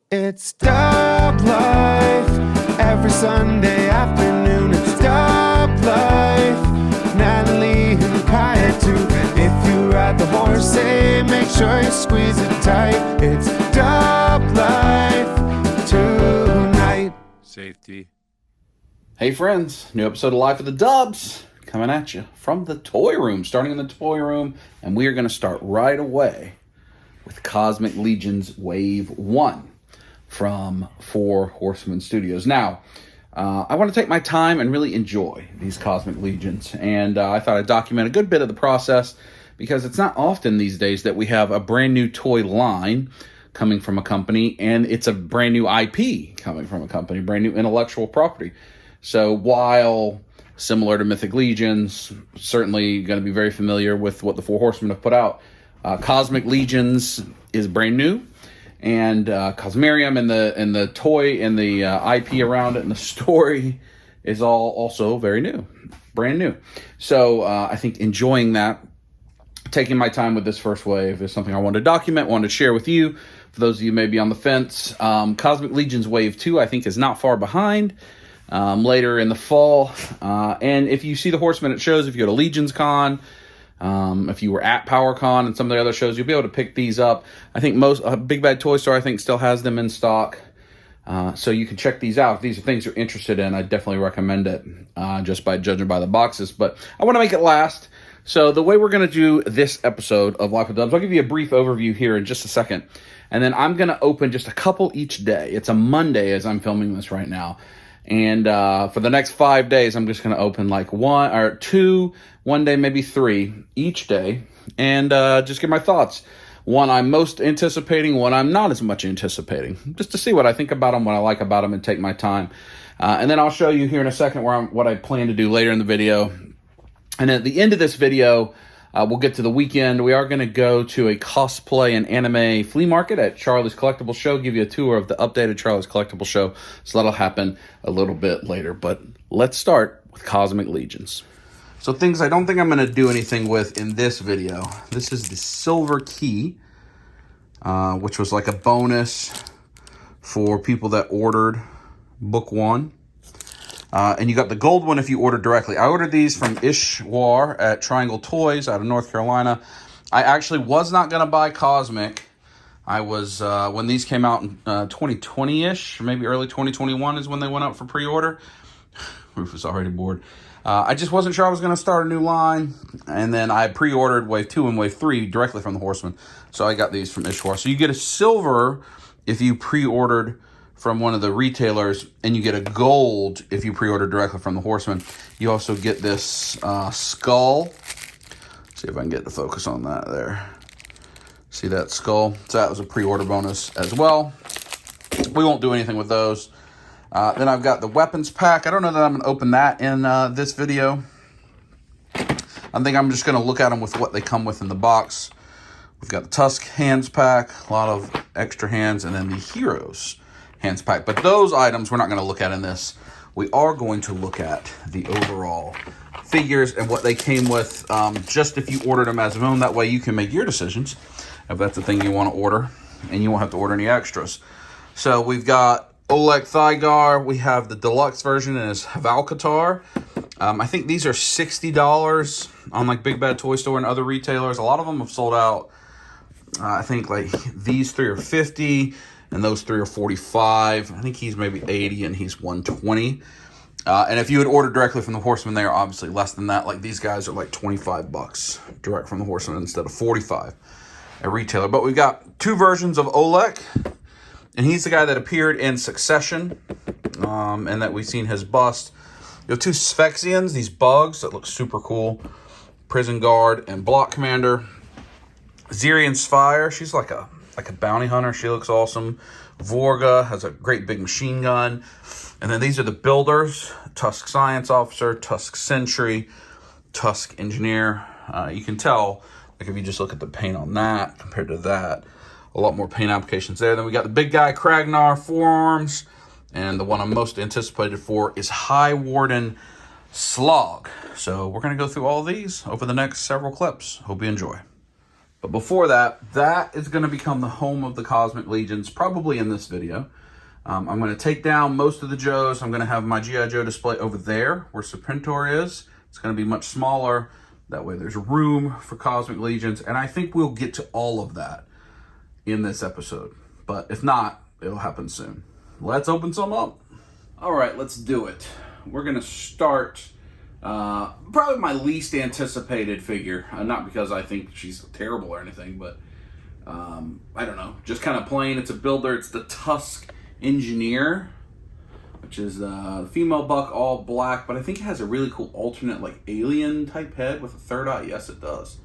It's Dub Life, every Sunday afternoon. It's Dub Life, Natalie and Kaya too. If you ride the horse, hey, make sure you squeeze it tight. It's Dub Life tonight. Safety. Hey friends, new episode of Life of the Dubs coming at you from the toy room, starting in the toy room, and we are going to start right away with Cosmic Legions Wave 1 from Four Horsemen Studios. Now, I want to take my time and really enjoy these Cosmic Legions, and I thought I'd document a good bit of the process because it's not often these days that we have a brand new toy line coming from a company, and it's a brand new IP coming from a company, brand new intellectual property. So while similar to Mythic Legions, certainly going to be very familiar with what the Four Horsemen have put out, Cosmic Legions is brand new, and Cosmerium and the toy and the IP around it and the story is all also very new, brand new. So I think enjoying that, taking my time with this first wave is something I wanted to document, wanted to share with you. For those of you maybe on the fence, Cosmic Legions Wave 2 I think is not far behind. Later in the fall, and if you see the Horsemen at shows, if you go to Legions Con, if you were at PowerCon and some of the other shows, you'll be able to pick these up. I think most Big Bad Toy Store I think still has them in stock, so you can check these out. If these are things you're interested in, I definitely recommend it, just by judging by the boxes. But I want to make it last. So the way we're going to do this episode of Life of Dubs, I'll give you a brief overview here in just a second, and then I'm going to open just a couple each day. It's a Monday as I'm filming this right now. And for the next 5 days, I'm just going to open like one or two, one day, maybe three each day, and just give my thoughts. One I'm most anticipating, one I'm not as much anticipating, just to see what I think about them, what I like about them, and take my time. And then I'll show you here in a second what I plan to do later in the video. And at the end of this video, we'll get to the weekend. We are going to go to a cosplay and anime flea market at Charlie's Collectibles Show, give you a tour of the updated Charlie's Collectibles Show. So that'll happen a little bit later. But let's start with Cosmic Legions. So things I don't think I'm going to do anything with in this video. This is the Silver Key, which was like a bonus for people that ordered Book 1. And you got the gold one if you ordered directly. I ordered these from Ishwar at Triangle Toys out of North Carolina. I actually was not going to buy Cosmic. I was, when these came out in 2020-ish, maybe early 2021 is when they went up for pre-order. Rufus already bored. I just wasn't sure I was going to start a new line. And then I pre-ordered Wave 2 and Wave 3 directly from the Horsemen. So I got these from Ishwar. So you get a silver if you pre-ordered from one of the retailers, and you get a gold if you pre-order directly from the Horseman. You also get this skull. Let's see if I can get the focus on that there. See that skull? So that was a pre-order bonus as well. We won't do anything with those. Then I've got the weapons pack. I don't know that I'm going to open that in this video. I think I'm just going to look at them with what they come with in the box. We've got the Tusk hands pack, a lot of extra hands, and then the Heroes hands pack. But those items we're not going to look at in this. We are going to look at the overall figures and what they came with, just if you ordered them as of own. That way you can make your decisions if that's the thing you want to order, and you won't have to order any extras. So we've got Oleg Thygar. We have the deluxe version, and it's Valkatar. I think these are $60 on like Big Bad Toy Store and other retailers. A lot of them have sold out. I think like these three are 50 and those three are 45. I think he's maybe 80 and he's 120. And if you had ordered directly from the Horseman, they are obviously less than that. Like these guys are like 25 bucks direct from the Horseman instead of 45 at retailer. But we've got two versions of Oleg, and he's the guy that appeared in Succession, and that we've seen his bust. You have two Sphexians, these bugs that look super cool. Prison Guard and Block Commander. Zirian Spire, she's like a bounty hunter. She looks awesome. Vorga has a great big machine gun. And then these are the builders. Tusk Science Officer, Tusk Sentry, Tusk Engineer. You can tell, like if you just look at the paint on that compared to that, a lot more paint applications there. Then we got the big guy, Kragnar Forearms. And the one I'm most anticipated for is High Warden Slog. So we're going to go through all these over the next several clips. Hope you enjoy. But before that, that is going to become the home of the Cosmic Legions, probably in this video. I'm going to take down most of the Joes. I'm going to have my G.I. Joe display over there where Serpentor is. It's going to be much smaller. That way there's room for Cosmic Legions. And I think we'll get to all of that in this episode. But if not, it'll happen soon. Let's open some up. All right, let's do it. We're going to start probably my least anticipated figure. Not because I think she's terrible or anything, but I don't know. Just kind of plain. It's a builder. It's the Tusk Engineer, which is the female buck, all black, but I think it has a really cool alternate, like, alien type head with a third eye. Yes, it does.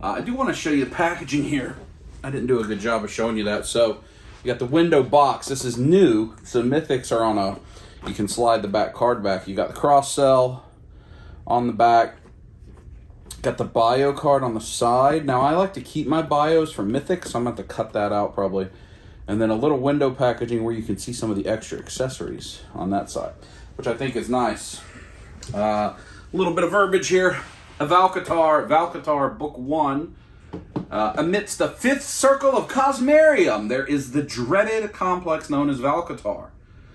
I do want to show you the packaging here. I didn't do a good job of showing you that. So you got the window box. This is new. So Mythics are on a, you can slide the back card back. You got the cross cell on the back. Got the bio card on the side. Now I like to keep my bios for Mythics, so I'm going to have to cut that out probably. And then a little window packaging where you can see some of the extra accessories on that side, which I think is nice. A little bit of verbiage here. A Valkatar Book 1. Amidst the fifth circle of Cosmarium, there is the dreaded complex known as Valkatar.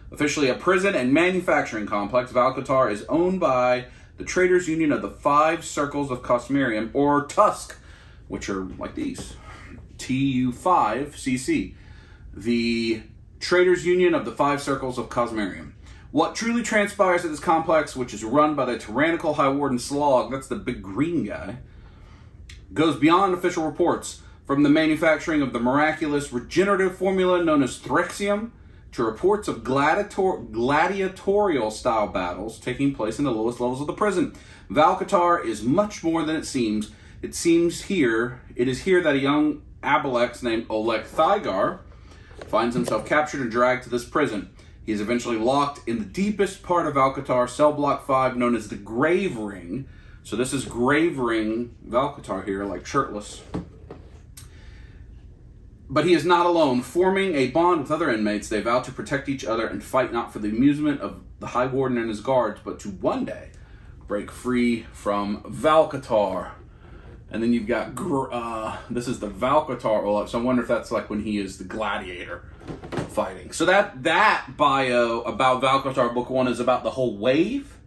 Officially a prison and manufacturing complex, Valkatar is owned by the Traders Union of the Five Circles of Cosmarium, or Tusk, which are like these. TU5CC. The Traders Union of the Five Circles of Cosmarium. What truly transpires at this complex, which is run by the tyrannical High Warden Slog, that's the big green guy, goes beyond official reports, from the manufacturing of the miraculous regenerative formula known as Threxium, to reports of gladiatorial-style battles taking place in the lowest levels of the prison. Valkatar is much more than it seems. It is here that a young Abelex named Oleg Thygar finds himself captured and dragged to this prison. He is eventually locked in the deepest part of Valkatar, cell block 5, known as the Grave Ring. So this is Grave Ring Valkatar here, like shirtless. But he is not alone. Forming a bond with other inmates, they vow to protect each other and fight not for the amusement of the High Warden and his guards, but to one day break free from Valkatar. And then you've got, this is the Valkatar Olaf, so I wonder if that's like when he is the gladiator fighting. So that bio about Valkatar Book 1 is about the whole wave,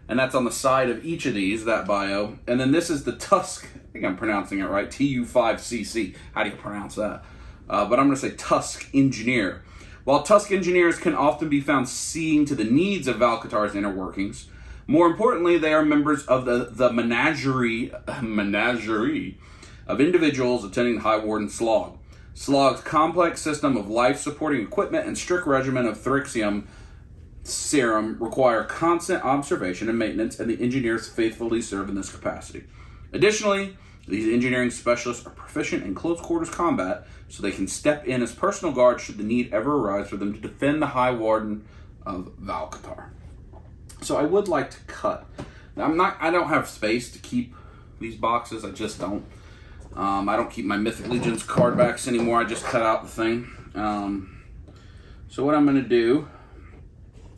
and that's on the side of each of these, that bio. And then this is the Tusk, I think I'm pronouncing it right, TU5CC. How do you pronounce that? But I'm going to say Tusk Engineer. While Tusk Engineers can often be found seeing to the needs of Valkatar's inner workings, more importantly, they are members of the menagerie of individuals attending the High Warden Slog. Slog's complex system of life-supporting equipment and strict regimen of Threxium serum require constant observation and maintenance, and the engineers faithfully serve in this capacity. Additionally, these engineering specialists are proficient in close-quarters combat, so they can step in as personal guards should the need ever arise for them to defend the High Warden of Valkatar. So I would like to cut. Now, I don't have space to keep these boxes. I just don't. I don't keep my Mythic Legions card backs anymore. I just cut out the thing. So what I'm going to do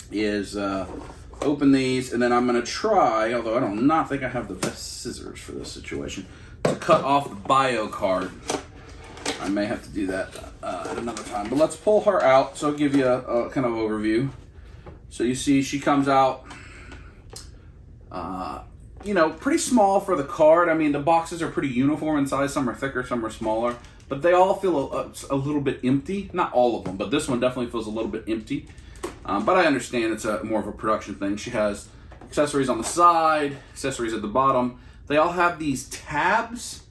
is open these, and then I'm going to try, although I do not think I have the best scissors for this situation, to cut off the bio card. I may have to do that at another time. But let's pull her out, so I'll give you a kind of overview. So you see she comes out, pretty small for the card. I mean, the boxes are pretty uniform in size. Some are thicker, some are smaller. But they all feel a little bit empty. Not all of them, but this one definitely feels a little bit empty. But I understand it's more of a production thing. She has accessories on the side, accessories at the bottom. They all have these tabs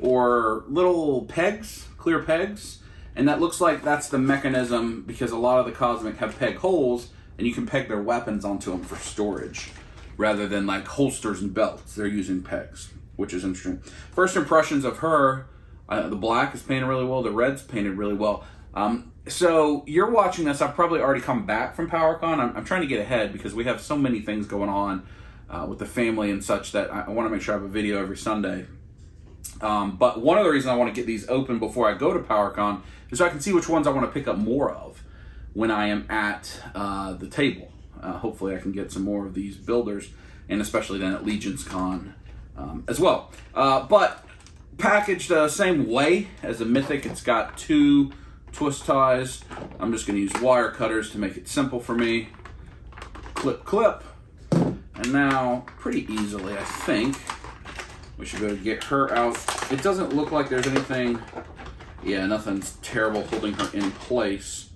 or little pegs, clear pegs. And that looks like that's the mechanism because a lot of the Cosmic have peg holes, and you can peg their weapons onto them for storage rather than like holsters and belts. They're using pegs, which is interesting. First impressions of her, the black is painted really well, the red's painted really well. So you're watching this, I've probably already come back from PowerCon. I'm trying to get ahead because we have so many things going on with the family and such that I want to make sure I have a video every Sunday. But one of the reasons I want to get these open before I go to PowerCon is so I can see which ones I want to pick up more of when I am at the table. Hopefully I can get some more of these builders, and especially then at Legions Con as well. But packaged the same way as the Mythic. It's got 2 twist ties. I'm just going to use wire cutters to make it simple for me. Clip, clip. And now, pretty easily, I think, we should be able to get her out. It doesn't look like there's anything, yeah, nothing's terrible holding her in place.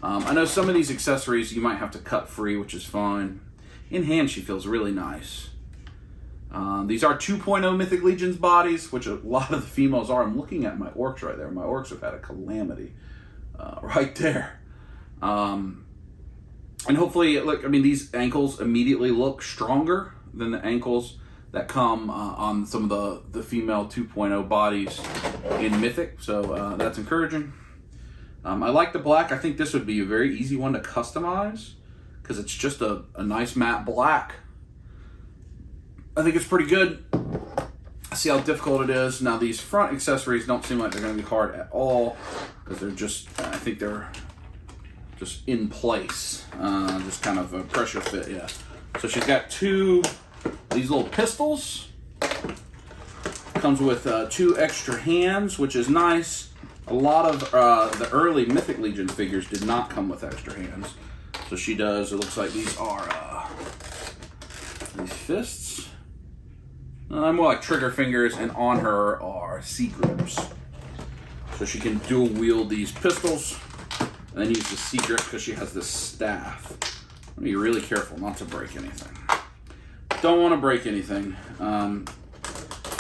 I know some of these accessories you might have to cut free, which is fine. In hand, she feels really nice. These are 2.0 Mythic Legions bodies, which a lot of the females are. I'm looking at my orcs right there. My orcs have had a calamity right there. And hopefully, look, I mean, these ankles immediately look stronger than the ankles that come on some of the female 2.0 bodies in Mythic. So that's encouraging. I like the black. I think this would be a very easy one to customize because it's just a nice matte black. I think it's pretty good. See how difficult it is. Now these front accessories don't seem like they're going to be hard at all because they're just, I think they're just in place. Just kind of a pressure fit, yeah. So she's got these little pistols. Comes with 2 extra hands, which is nice. A lot of the early Mythic Legion figures did not come with extra hands. So she does. It looks like these are these fists. More like trigger fingers, and on her are C grips. So she can dual wield these pistols and then use the C grip because she has this staff. Be really careful not to break anything. Don't want to break anything.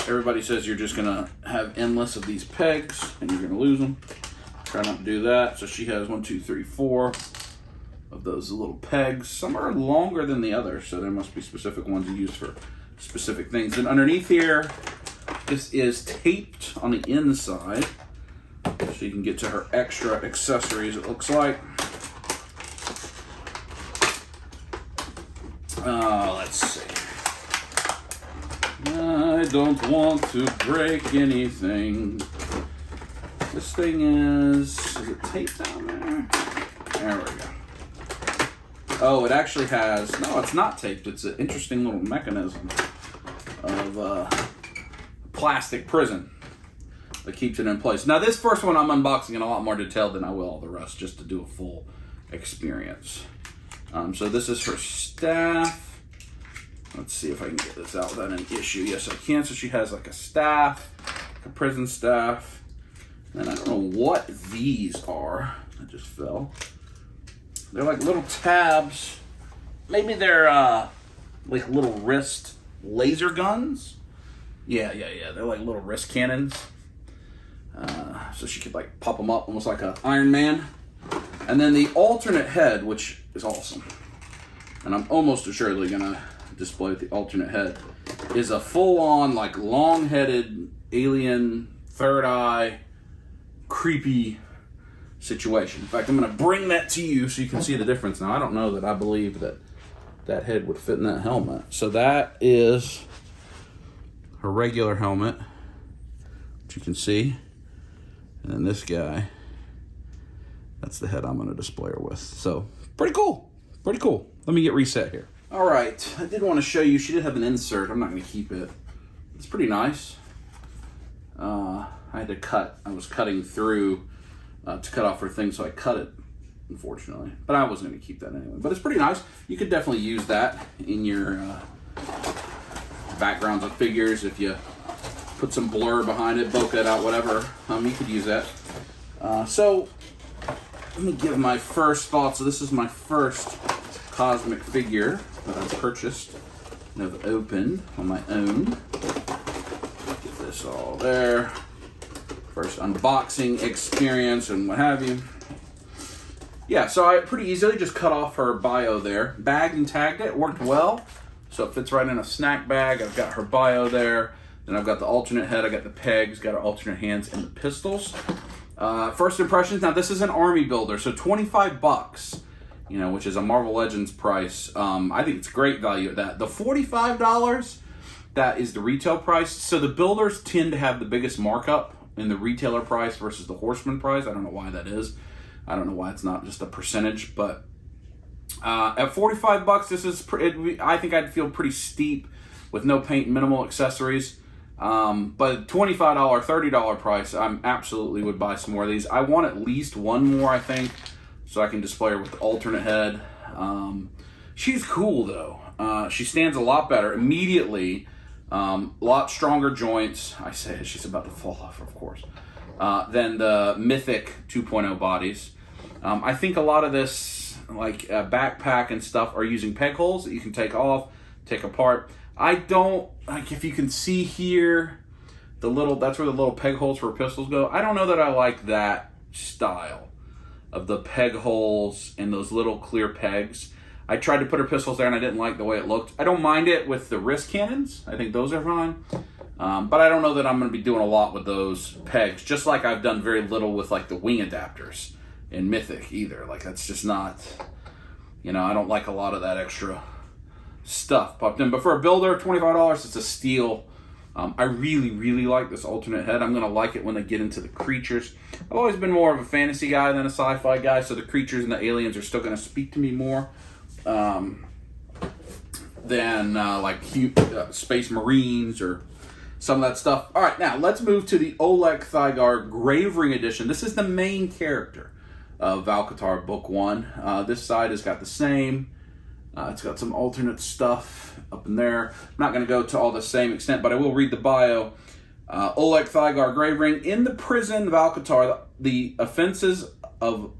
Everybody says you're just gonna have endless of these pegs and you're gonna lose them. Try not to do that. So she has 1, 2, 3, 4 of those little pegs. Some are longer than the others, so there must be specific ones you use for specific things. And underneath here, this is taped on the inside, so you can get to her extra accessories, it looks like. Let's see. I don't want to break anything. This thing is it taped down there? There we go. Oh, it actually has, no, it's not taped. It's an interesting little mechanism of plastic prison that keeps it in place. Now, this first one I'm unboxing in a lot more detail than I will all the rest, just to do a full experience. So this is her staff. Let's see if I can get this out without an issue. Yes, I can. So she has like a staff, a prison staff. And I don't know what these are. I just fell. They're like little tabs. Maybe they're like little wrist laser guns. Yeah. They're like little wrist cannons. So she could like pop them up almost like an Iron Man. And then the alternate head, which is awesome. And I'm almost assuredly gonna display the alternate head, is a full-on like long-headed alien third eye creepy situation. In fact, I'm going to bring that to you so you can see the difference. Now, I don't know that I believe that that head would fit in that helmet. So that is her regular helmet, which you can see. And then this guy, that's the head I'm going to display her with. So, pretty cool. Pretty cool. Let me get reset here. All right. I did want to show you. She did have an insert. I'm not going to keep it. It's pretty nice. I had to cut. I was cutting through to cut off her thing, so I cut it, unfortunately. But I wasn't going to keep that anyway. But it's pretty nice. You could definitely use that in your backgrounds of figures. If you put some blur behind it, bokeh it out, whatever, you could use that. So let me give my first thoughts. So this is my first cosmic figure that I purchased and have opened on my own. Get this all there. First unboxing experience and what have you. Yeah, so I pretty easily just cut off her bio there. Bagged and tagged it, worked well. So it fits right in a snack bag. I've got her bio there. Then I've got the alternate head, I got the pegs, got her alternate hands and the pistols. First impressions, now this is an army builder, so $25, you know, which is a Marvel Legends price. I think it's great value at that. The $45, that is the retail price. So the builders tend to have the biggest markup in the retailer price versus the Horseman price. I don't know why that is. I don't know why it's not just a percentage, but at $45, this is, I think I'd feel pretty steep with no paint, minimal accessories. But $25, $30 price, I'm absolutely would buy some more of these. I want at least one more, I think, so I can display her with the alternate head. She's cool though. She stands a lot better immediately. Lot stronger joints. I say she's about to fall off, of course, than the Mythic 2.0 bodies. I think a lot of this, like backpack and stuff, are using peg holes that you can take off, take apart. I don't, like, if you can see here, that's where the little peg holes for pistols go. I don't know that I like that style of the peg holes and those little clear pegs. I tried to put her pistols there and I didn't like the way it looked. I don't mind it with the wrist cannons. I think those are fine. But I don't know that I'm going to be doing a lot with those pegs, just like I've done very little with like the wing adapters in Mythic either. Like, that's just not, I don't like a lot of that extra stuff popped in. But for a builder, $25, it's a steal. I really, really like this alternate head. I'm going to like it when they get into the creatures. I've always been more of a fantasy guy than a sci-fi guy, so the creatures and the aliens are still going to speak to me more than like Space Marines or some of that stuff. All right, now let's move to the Oleg Thygar Grave Ring Edition. This is the main character of Valkatar Book 1. This side has got the same. It's got some alternate stuff up in there. I'm not going to go to all the same extent, but I will read the bio. Oleg Thygar Grave Ring. In the prison Valkatar, the offenses of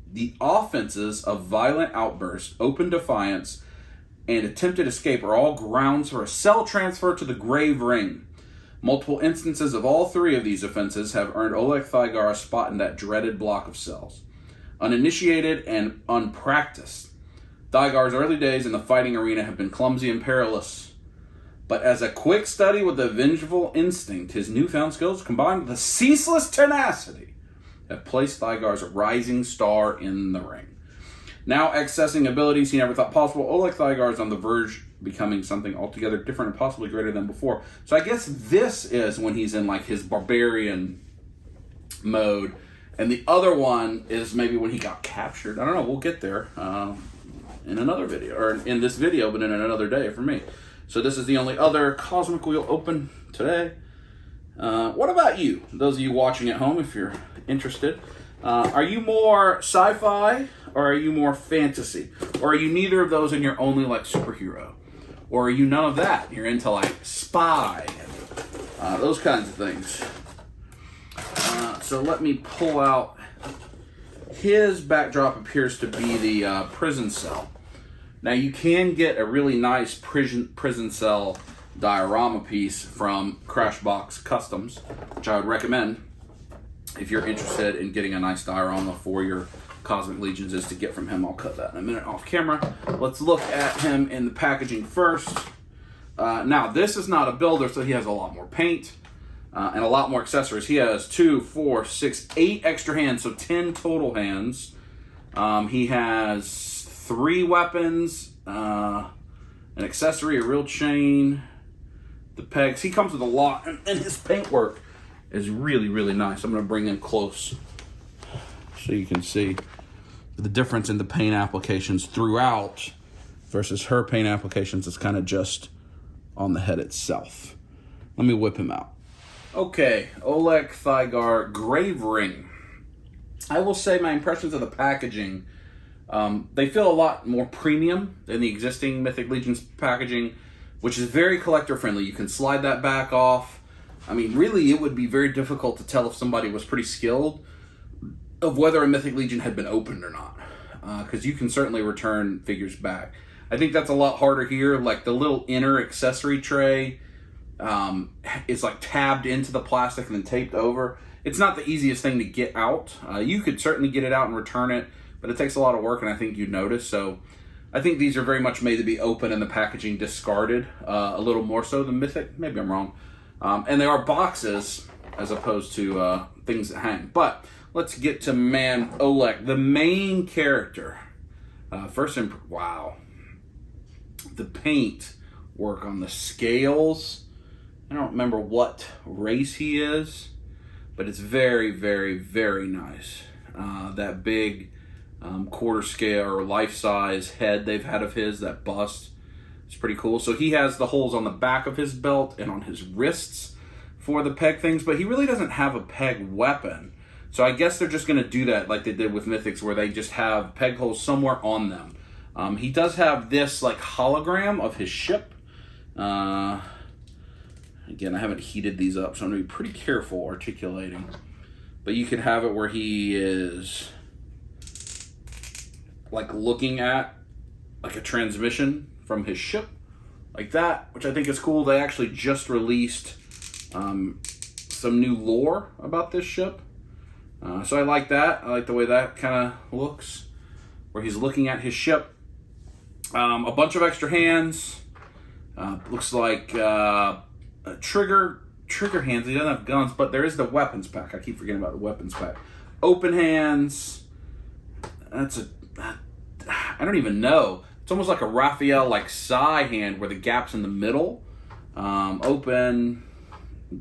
violent outbursts, open defiance, and attempted escape are all grounds for a cell transfer to the Grave Ring. Multiple instances of all three of these offenses have earned Oleg Thygar a spot in that dreaded block of cells. Uninitiated and unpracticed, Thygar's early days in the fighting arena have been clumsy and perilous. But as a quick study with a vengeful instinct, his newfound skills combined with a ceaseless tenacity have placed Thygar's a rising star in the ring. Now accessing abilities he never thought possible, Oleg Thygar is on the verge of becoming something altogether different and possibly greater than before. So I guess this is when he's in like his barbarian mode, and the other one is maybe when he got captured. I don't know, we'll get there in another video, or in this video, but in another day for me. So this is the only other Cosmic Wheel open today. What about you? Those of you watching at home, if you're interested. Are you more sci-fi or are you more fantasy? Or are you neither of those and you're only like superhero? Or are you none of that? You're into like spy, those kinds of things. So let me pull out. His backdrop appears to be the prison cell. Now you can get a really nice prison cell diorama piece from Crashbox Customs, which I would recommend if you're interested in getting a nice diorama for your Cosmic Legions, is to get from him. I'll cut that in a minute off camera. Let's look at him in the packaging first. Now this is not a builder, so he has a lot more paint and a lot more accessories. He has 2, 4, 6, 8 extra hands, so 10 total hands. He has 3 weapons, an accessory, a real chain, the pegs. He comes with a lot, and his paintwork is really, really nice. I'm going to bring in close so you can see the difference in the paint applications throughout versus her paint applications is kind of just on the head itself. Let me whip him out. Okay, Oleg Thygar Grave Ring. I will say my impressions of the packaging, they feel a lot more premium than the existing Mythic Legions packaging, which is very collector friendly. You can slide that back off. I mean, really, it would be very difficult to tell if somebody was pretty skilled of whether a Mythic Legion had been opened or not, because you can certainly return figures back. I think that's a lot harder here. Like the little inner accessory tray is like tabbed into the plastic and then taped over. It's not the easiest thing to get out. You could certainly get it out and return it, but it takes a lot of work, and I think you'd notice. So I think these are very much made to be open and the packaging discarded, a little more so than Mythic. Maybe I'm wrong. And they are boxes as opposed to things that hang. But let's get to man Oleg, the main character. Wow. The paint work on the scales. I don't remember what race he is, but it's very, very, very nice. That big quarter scale or life-size head they've had of his, that bust, it's pretty cool. So he has the holes on the back of his belt and on his wrists for the peg things, but he really doesn't have a peg weapon. So I guess they're just going to do that like they did with Mythics, where they just have peg holes somewhere on them. He does have this like hologram of his ship. Again, I haven't heated these up, so I'm going to be pretty careful articulating. But you could have it where he is like looking at like a transmission from his ship, like that, which I think is cool. They actually just released some new lore about this ship. So I like that. I like the way that kind of looks, where he's looking at his ship. A bunch of extra hands. Looks like trigger hands. He doesn't have guns, but there is the weapons pack. I keep forgetting about the weapons pack. Open hands. I don't even know. It's almost like a Raphael like Psy hand where the gap's in the middle. Open,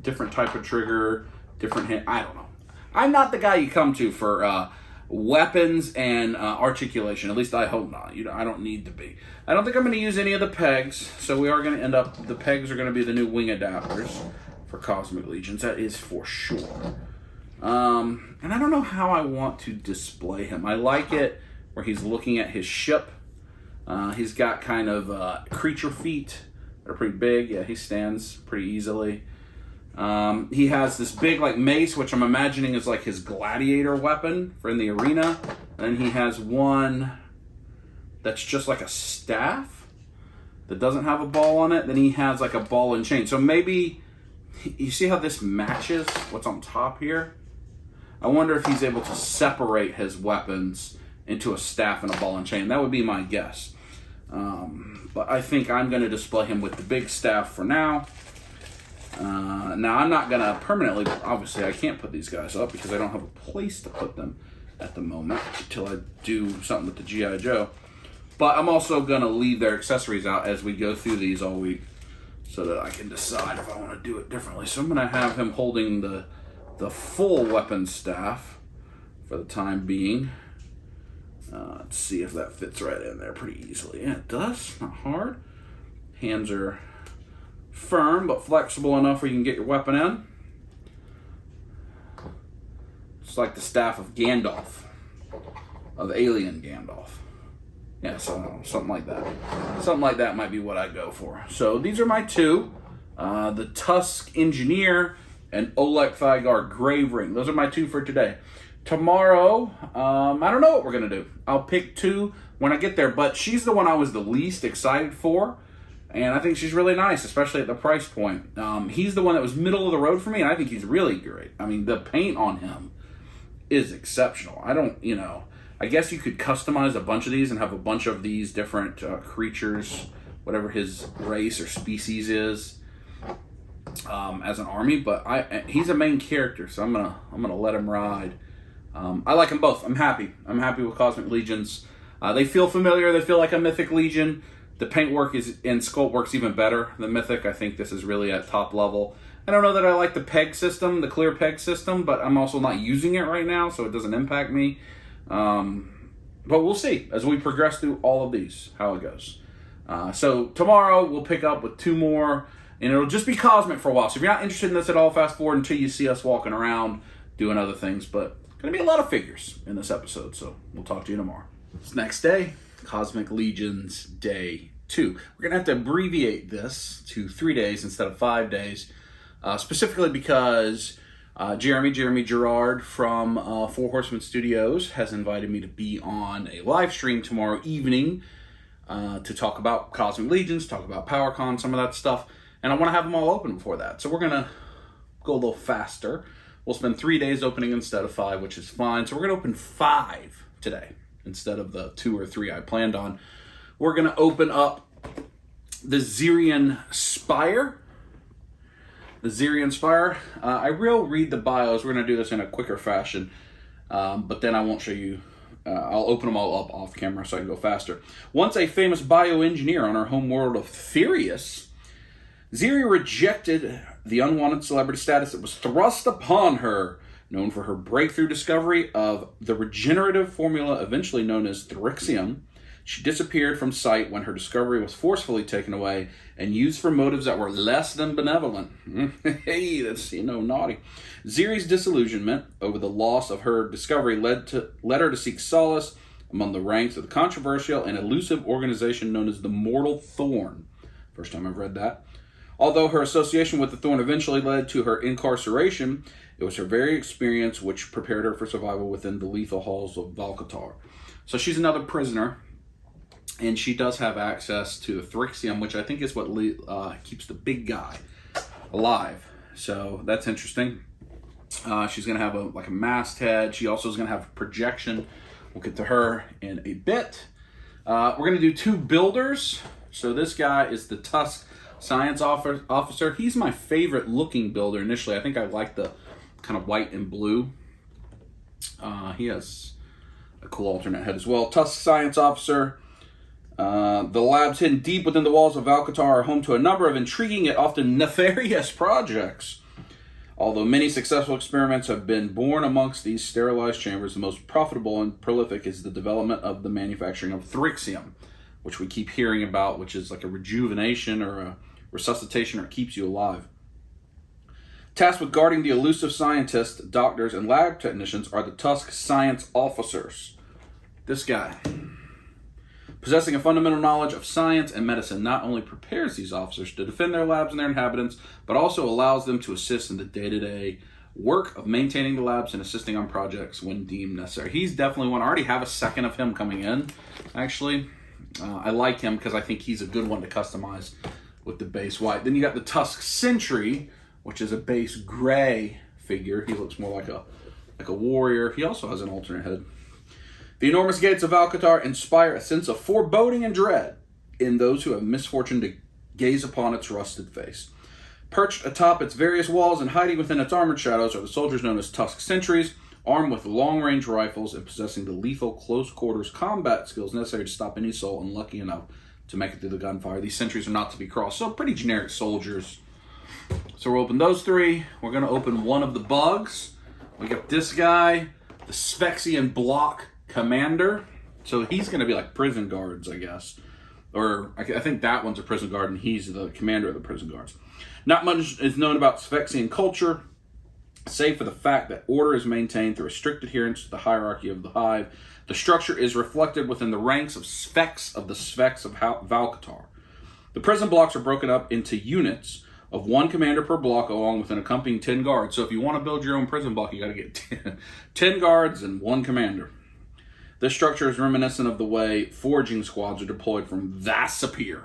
different type of trigger, different hand. I don't know. I'm not the guy you come to for weapons and articulation. At least I hope not. I don't need to be. I don't think I'm going to use any of the pegs. So we are going to end up, the pegs are going to be the new wing adapters for Cosmic Legions. That is for sure. And I don't know how I want to display him. I like it where he's looking at his ship. He's got kind of creature feet that are pretty big. Yeah, he stands pretty easily. He has this big like mace, which I'm imagining is like his gladiator weapon for in the arena. And he has one that's just like a staff that doesn't have a ball on it. Then he has like a ball and chain. So maybe, you see how this matches what's on top here? I wonder if he's able to separate his weapons into a staff and a ball and chain. That would be my guess. But I think I'm going to display him with the big staff for now. Now, I'm not going to permanently, obviously, I can't put these guys up because I don't have a place to put them at the moment until I do something with the G.I. Joe. But I'm also going to leave their accessories out as we go through these all week so that I can decide if I want to do it differently. So I'm going to have him holding the full weapon staff for the time being. Let's see if that fits right in there pretty easily. Yeah, it does. Not hard. Hands are firm but flexible enough where you can get your weapon in. It's like the staff of Gandalf, of Alien Gandalf. Yeah, so something like that. Something like that might be what I go for. So these are my two. The Tusk Engineer and Oleg Thygar Grave Ring. Those are my two for today. Tomorrow, I don't know what we're going to do. I'll pick two when I get there, but she's the one I was the least excited for, and I think she's really nice, especially at the price point. He's the one that was middle of the road for me, and I think he's really great. I mean, the paint on him is exceptional. I guess you could customize a bunch of these and have a bunch of these different creatures, whatever his race or species is, as an army, but he's a main character, so I'm gonna let him ride. I like them both. I'm happy. I'm happy with Cosmic Legions. They feel familiar. They feel like a Mythic Legion. The paint work and sculpt works even better than Mythic. I think this is really at top level. I don't know that I like the peg system, the clear peg system, but I'm also not using it right now, so it doesn't impact me. But we'll see as we progress through all of these, how it goes. So tomorrow we'll pick up with two more, and it'll just be Cosmic for a while. So if you're not interested in this at all, fast forward until you see us walking around doing other things, but going to be a lot of figures in this episode, so we'll talk to you tomorrow. It's next day, Cosmic Legions Day 2. We're going to have to abbreviate this to 3 days instead of 5 days, specifically because Jeremy Gerard from Four Horsemen Studios has invited me to be on a live stream tomorrow evening to talk about Cosmic Legions, talk about PowerCon, some of that stuff, and I want to have them all open before that. So we're going to go a little faster. We'll spend 3 days opening instead of 5, which is fine. So we're going to open 5 today instead of the 2 or 3 I planned on. We're going to open up the Xerian Spire. The Xerian Spire. I will read the bios. We're going to do this in a quicker fashion, but then I won't show you. I'll open them all up off camera so I can go faster. Once a famous bioengineer on our home world of Therius, Xeri rejected the unwanted celebrity status that was thrust upon her, known for her breakthrough discovery of the regenerative formula eventually known as Therixium. She disappeared from sight when her discovery was forcefully taken away and used for motives that were less than benevolent. Hey, that's, naughty. Ziri's disillusionment over the loss of her discovery led her to seek solace among the ranks of the controversial and elusive organization known as the Mortal Thorn. First time I've read that. Although her association with the Thorn eventually led to her incarceration, it was her very experience which prepared her for survival within the lethal halls of Valkatar. So she's another prisoner, and she does have access to the Thrixium, which I think is what keeps the big guy alive. So that's interesting. She's going to have a masthead. She also is going to have projection. We'll get to her in a bit. We're going to do 2 builders. So this guy is the Tusk Science Officer. He's my favorite looking builder initially. I think I like the kind of white and blue. He has a cool alternate head as well. Tusk Science Officer. The labs hidden deep within the walls of Valkatar are home to a number of intriguing yet often nefarious projects. Although many successful experiments have been born amongst these sterilized chambers, the most profitable and prolific is the development of the manufacturing of Thrixium, which we keep hearing about, which is like a rejuvenation or a resuscitation, or it keeps you alive. Tasked with guarding the elusive scientists, doctors, and lab technicians are the Tusk Science Officers. This guy, possessing a fundamental knowledge of science and medicine, not only prepares these officers to defend their labs and their inhabitants, but also allows them to assist in the day-to-day work of maintaining the labs and assisting on projects when deemed necessary. He's definitely one. I already have a second of him coming in, actually. I like him because I think he's a good one to customize with the base white. Then you got the Tusk Sentry, which is a base gray figure. He looks more like a warrior. He also has an alternate head. The enormous gates of Valkatar inspire a sense of foreboding and dread in those who have misfortune to gaze upon its rusted face. Perched atop its various walls and hiding within its armored shadows are the soldiers known as Tusk Sentries, armed with long-range rifles and possessing the lethal close-quarters combat skills necessary to stop any soul unlucky enough to make it through the gunfire. These sentries are not to be crossed, so pretty generic soldiers. So we'll open those 3. We're going to open one of the bugs. We got this guy, the Sphexian Block Commander. So he's going to be like prison guards, I guess. Or I think that one's a prison guard, and he's the commander of the prison guards. Not much is known about Sphexian culture, save for the fact that order is maintained through a strict adherence to the hierarchy of the hive. The structure is reflected within the ranks of Sphex of the Sphex of Valkatar. The prison blocks are broken up into units of 1 commander per block, along with an accompanying 10 guards. So if you want to build your own prison block, you got to get 10 guards and 1 commander. This structure is reminiscent of the way foraging squads are deployed from Vassapir.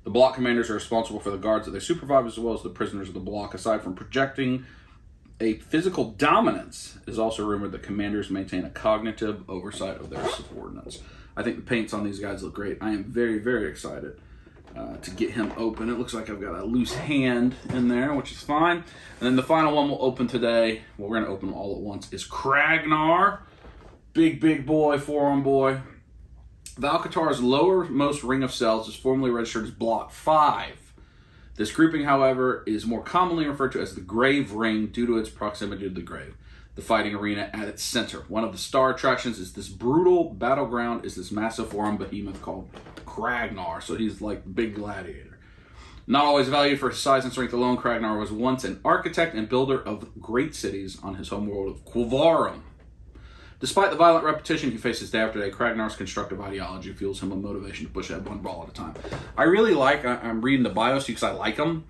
The block commanders are responsible for the guards that they supervise, as well as the prisoners of the block. Aside from projecting a physical dominance, it is also rumored that commanders maintain a cognitive oversight of their subordinates. I think the paints on these guys look great. I am very, very excited to get him open. It looks like I've got a loose hand in there, which is fine. And then the final one we'll open today, well, we're going to open them all at once, is Kragnar. Big boy, forearm boy. Valkatar's lowermost ring of cells is formally registered as Block 5. This grouping, however, is more commonly referred to as the Grave Ring due to its proximity to the grave, the fighting arena at its center. One of the star attractions is this brutal battleground is this massive forearm behemoth called Kragnar, so he's like the big gladiator. Not always valued for his size and strength alone, Kragnar was once an architect and builder of great cities on his homeworld of Quvarum. Despite the violent repetition he faces day after day, Kragnar's constructive ideology fuels him with motivation to push ahead one ball at a time. I really like, I'm reading the bios because I like them.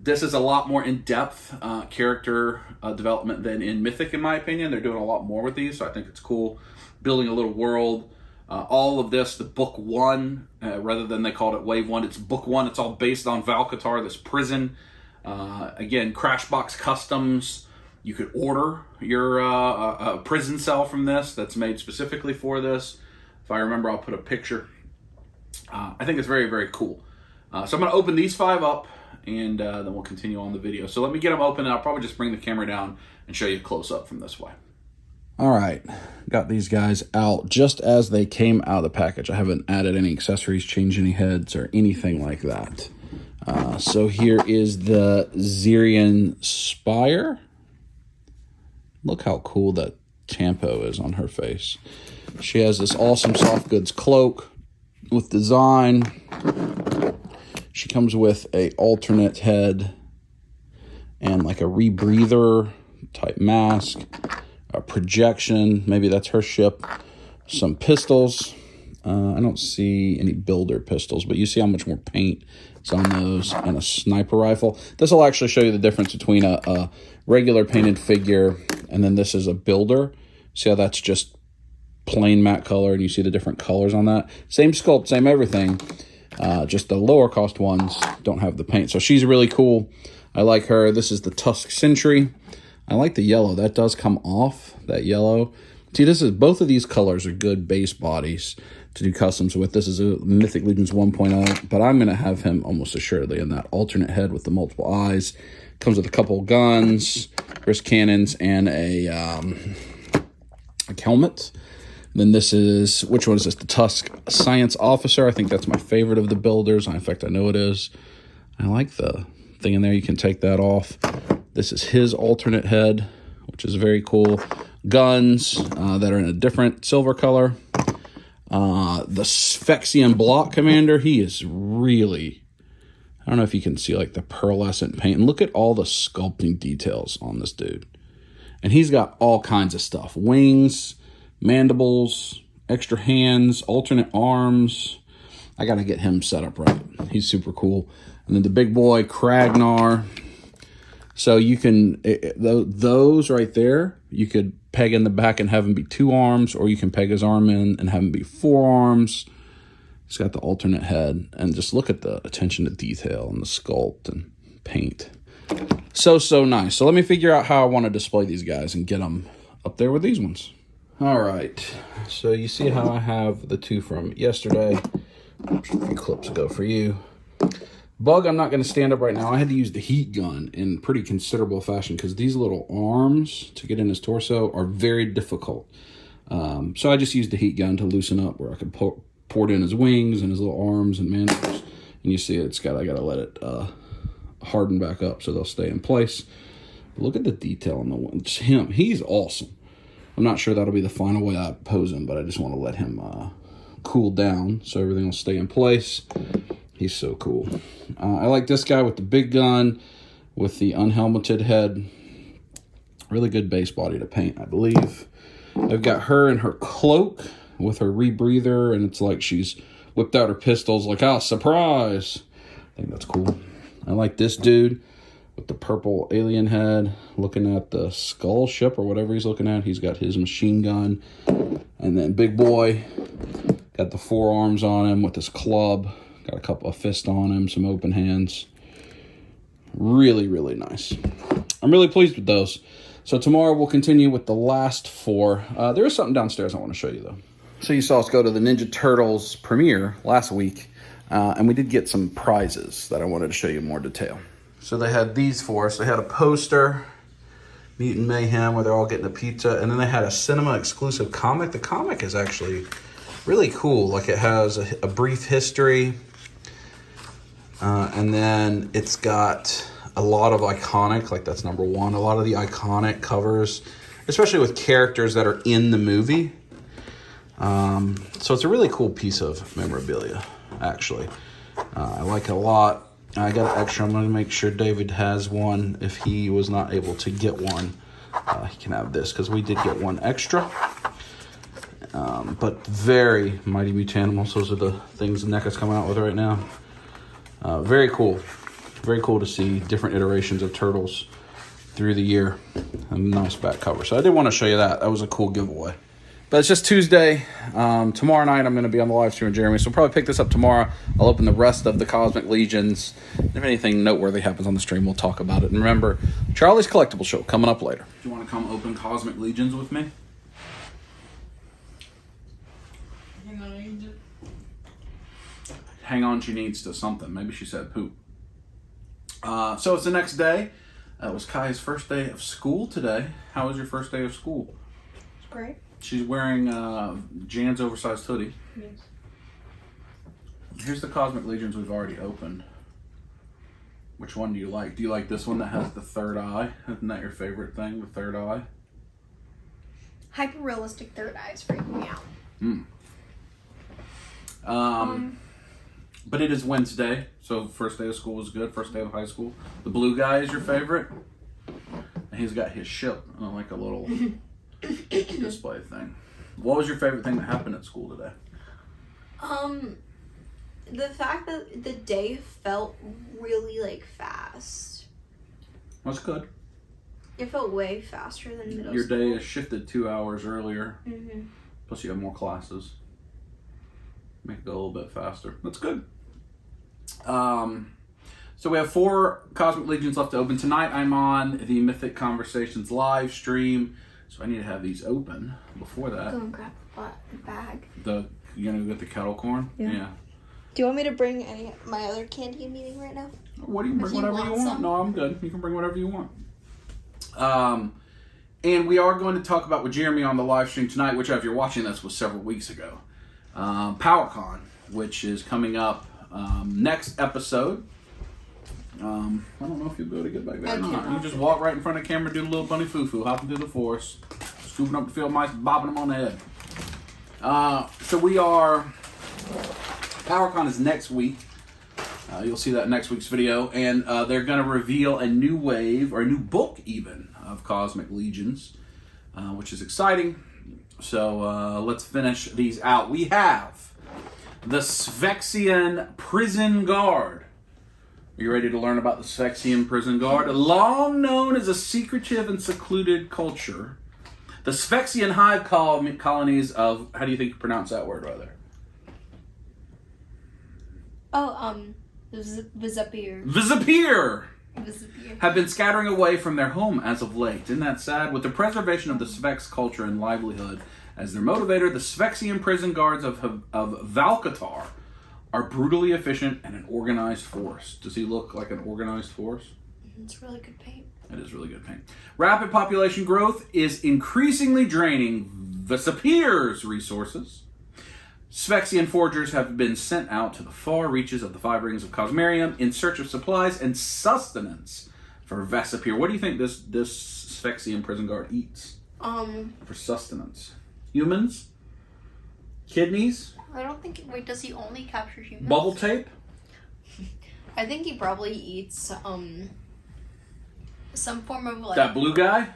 This is a lot more in-depth character development than in Mythic, in my opinion. They're doing a lot more with these, so I think it's cool. Building a little world. All of this, the book 1, rather than they called it wave 1, it's book 1. It's all based on Valkatar, this prison. Again, Crashbox Customs. You could order your a prison cell from this that's made specifically for this. If I remember, I'll put a picture. I think it's very, very cool. So I'm going to open these 5 up, and then we'll continue on the video. So let me get them open, and I'll probably just bring the camera down and show you a close-up from this way. All right, got these guys out just as they came out of the package. I haven't added any accessories, changed any heads, or anything like that. So here is the Zirian Spire. Look how cool that Tampo is on her face. She has this awesome soft goods cloak with design. She comes with a alternate head and like a rebreather type mask, a projection, maybe that's her ship, some pistols. I don't see any builder pistols, but you see how much more paint is on those, and a sniper rifle. This will actually show you the difference between a regular painted figure and then this is a builder. See how that's just plain matte color, and you see the different colors on that. Same sculpt, same everything. Just the lower cost ones don't have the paint. So she's really cool. I like her. This is the Tusk Sentry. I like the yellow. That does come off, that yellow. See, both of these colors are good base bodies to do customs with. This is a Mythic Legions 1.0, but I'm going to have him almost assuredly in that alternate head with the multiple eyes. Comes with a couple guns, wrist cannons, and a helmet. Then this is, which one is this? The Tusk Science Officer. I think that's my favorite of the builders. In fact, I know it is. I like the thing in there. You can take that off. This is his alternate head, which is very cool. Guns that are in a different silver color. The Sphexian Block Commander, he is really, I don't know if you can see like the pearlescent paint. And look at all the sculpting details on this dude. And he's got all kinds of stuff. Wings, mandibles, extra hands, alternate arms. I got to get him set up right. He's super cool. And then the big boy, Kragnar. So you can, those right there, you could peg in the back and have him be 2 arms, or you can peg his arm in and have him be 4 arms. He's got the alternate head, and just look at the attention to detail and the sculpt and paint. So nice. So let me figure out how I want to display these guys and get them up there with these ones. All right. So you see how I have the 2 from yesterday. A few clips ago for you. Bug, I'm not going to stand up right now. I had to use the heat gun in pretty considerable fashion because these little arms to get in his torso are very difficult. So I just used the heat gun to loosen up where I could pour it in his wings and his little arms and mandibles. And you see I got to let it harden back up so they'll stay in place. But look at the detail on the one. It's him. He's awesome. I'm not sure that'll be the final way I pose him, but I just want to let him cool down so everything will stay in place. He's so cool. I like this guy with the big gun, with the unhelmeted head. Really good base body to paint, I believe. I've got her in her cloak with her rebreather, and it's like she's whipped out her pistols like, oh, surprise. I think that's cool. I like this dude with the purple alien head, looking at the skull ship or whatever he's looking at. He's got his machine gun. And then big boy, got the 4 arms on him with his club. Got a couple of fists on him, some open hands. Really, really nice. I'm really pleased with those. So tomorrow we'll continue with the last 4. There is something downstairs I want to show you, though. So you saw us go to the Ninja Turtles premiere last week, and we did get some prizes that I wanted to show you in more detail. So they had these for us. They had a poster, Mutant Mayhem, where they're all getting a pizza, and then they had a cinema-exclusive comic. The comic is actually really cool. Like, it has a brief history, and then it's got a lot of iconic, like that's number 1, a lot of the iconic covers, especially with characters that are in the movie. So it's a really cool piece of memorabilia, actually. I like it a lot. I got an extra. I'm going to make sure David has one. If he was not able to get one, he can have this, because we did get one extra. But very Mighty Mutanimals. Those are the things NECA's coming out with right now. Very cool. Very cool to see different iterations of Turtles through the year. A nice back cover. So I did want to show you that. That was a cool giveaway. But it's just Tuesday. Tomorrow night I'm going to be on the live stream with Jeremy. So we'll probably pick this up tomorrow. I'll open the rest of the Cosmic Legions. If anything noteworthy happens on the stream, we'll talk about it. And remember, Charlie's Collectible Show coming up later. Do you want to come open Cosmic Legions with me? Hang on, she needs to something. Maybe she said poop. So it's the next day. It was Kai's first day of school today. How was your first day of school? It's great. She's wearing Jan's oversized hoodie. Yes. Here's the Cosmic Legions we've already opened. Which one do you like? Do you like this one that has the third eye? Isn't that your favorite thing, the third eye? Hyper-realistic third eyes freak me out. But it is Wednesday, so first day of school was good. First day of high school. The blue guy is your favorite. And he's got his ship on like a little display thing. What was your favorite thing that happened at school today? The fact that the day felt really like fast. That's good. It felt way faster than middle school. Your day is shifted 2 hours earlier. Mm-hmm. Plus you have more classes. Make it go a little bit faster. That's good. So we have 4 Cosmic Legions left to open. Tonight I'm on the Mythic Conversations live stream. So I need to have these open before that. Go and grab the bag. You gonna go get the kettle corn? Yeah. Do you want me to bring my other candy I'm eating right now? What do you bring? If you Whatever you want want. some. No, I'm good. You can bring whatever you want. And we are going to talk about with Jeremy on the live stream tonight, which if you're watching this was several weeks ago. PowerCon, which is coming up next episode. I don't know if you'll be able to get back there or not. You just walk right in front of the camera, do a little bunny foo-foo, hopping through the forest, scooping up the field mice, bobbing them on the head. So we are... PowerCon is next week. You'll see that in next week's video. And they're going to reveal a new wave, or a new book even, of Cosmic Legions, which is exciting. So let's finish these out. We have the Sphexian Prison Guard. Are you ready to learn about the Sphexian Prison Guard? Long known as a secretive and secluded culture, the Sphexian hive colonies of... How do you think you pronounce that word right there? Vizapir. Vizapir! Have been scattering away from their home as of late. Isn't that sad? With the preservation of the Sphex culture and livelihood as their motivator, the Sphexian prison guards of Valkatar are brutally efficient and an organized force. Does he look like an organized force? It's really good paint. It is really good paint. Rapid population growth is increasingly draining Vizapir's resources. Sphexian forgers have been sent out to the far reaches of the 5 rings of Cosmerium in search of supplies and sustenance for Vesapir. What do you think this Sphexian prison guard eats? For sustenance. Humans? Kidneys? I don't think... Wait, does he only capture humans? Bubble tape? I think he probably eats, some form of, like... That blue guy?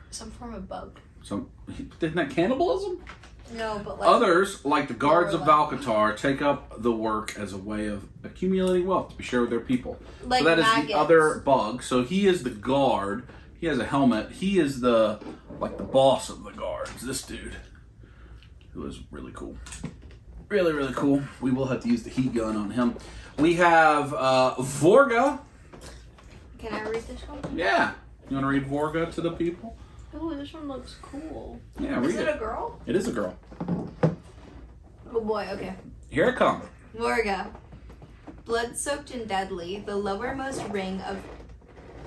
Some form of bug. Isn't that cannibalism? No, but like... Others, like the guards of like- Valkatar, take up the work as a way of accumulating wealth to be shared with their people. Like so that is maggots. the other bug. So he is the guard. He has a helmet. He is the boss of the guards. This dude, who is really cool. Really, really cool. We will have to use the heat gun on him. We have Vorga. Can I read this one? Yeah. You want to read Vorga to the people? Oh, this one looks cool. Yeah, read Is it a girl? It is a girl. Oh boy, okay. Here it comes. Vorga. Blood-soaked and deadly, the lowermost ring of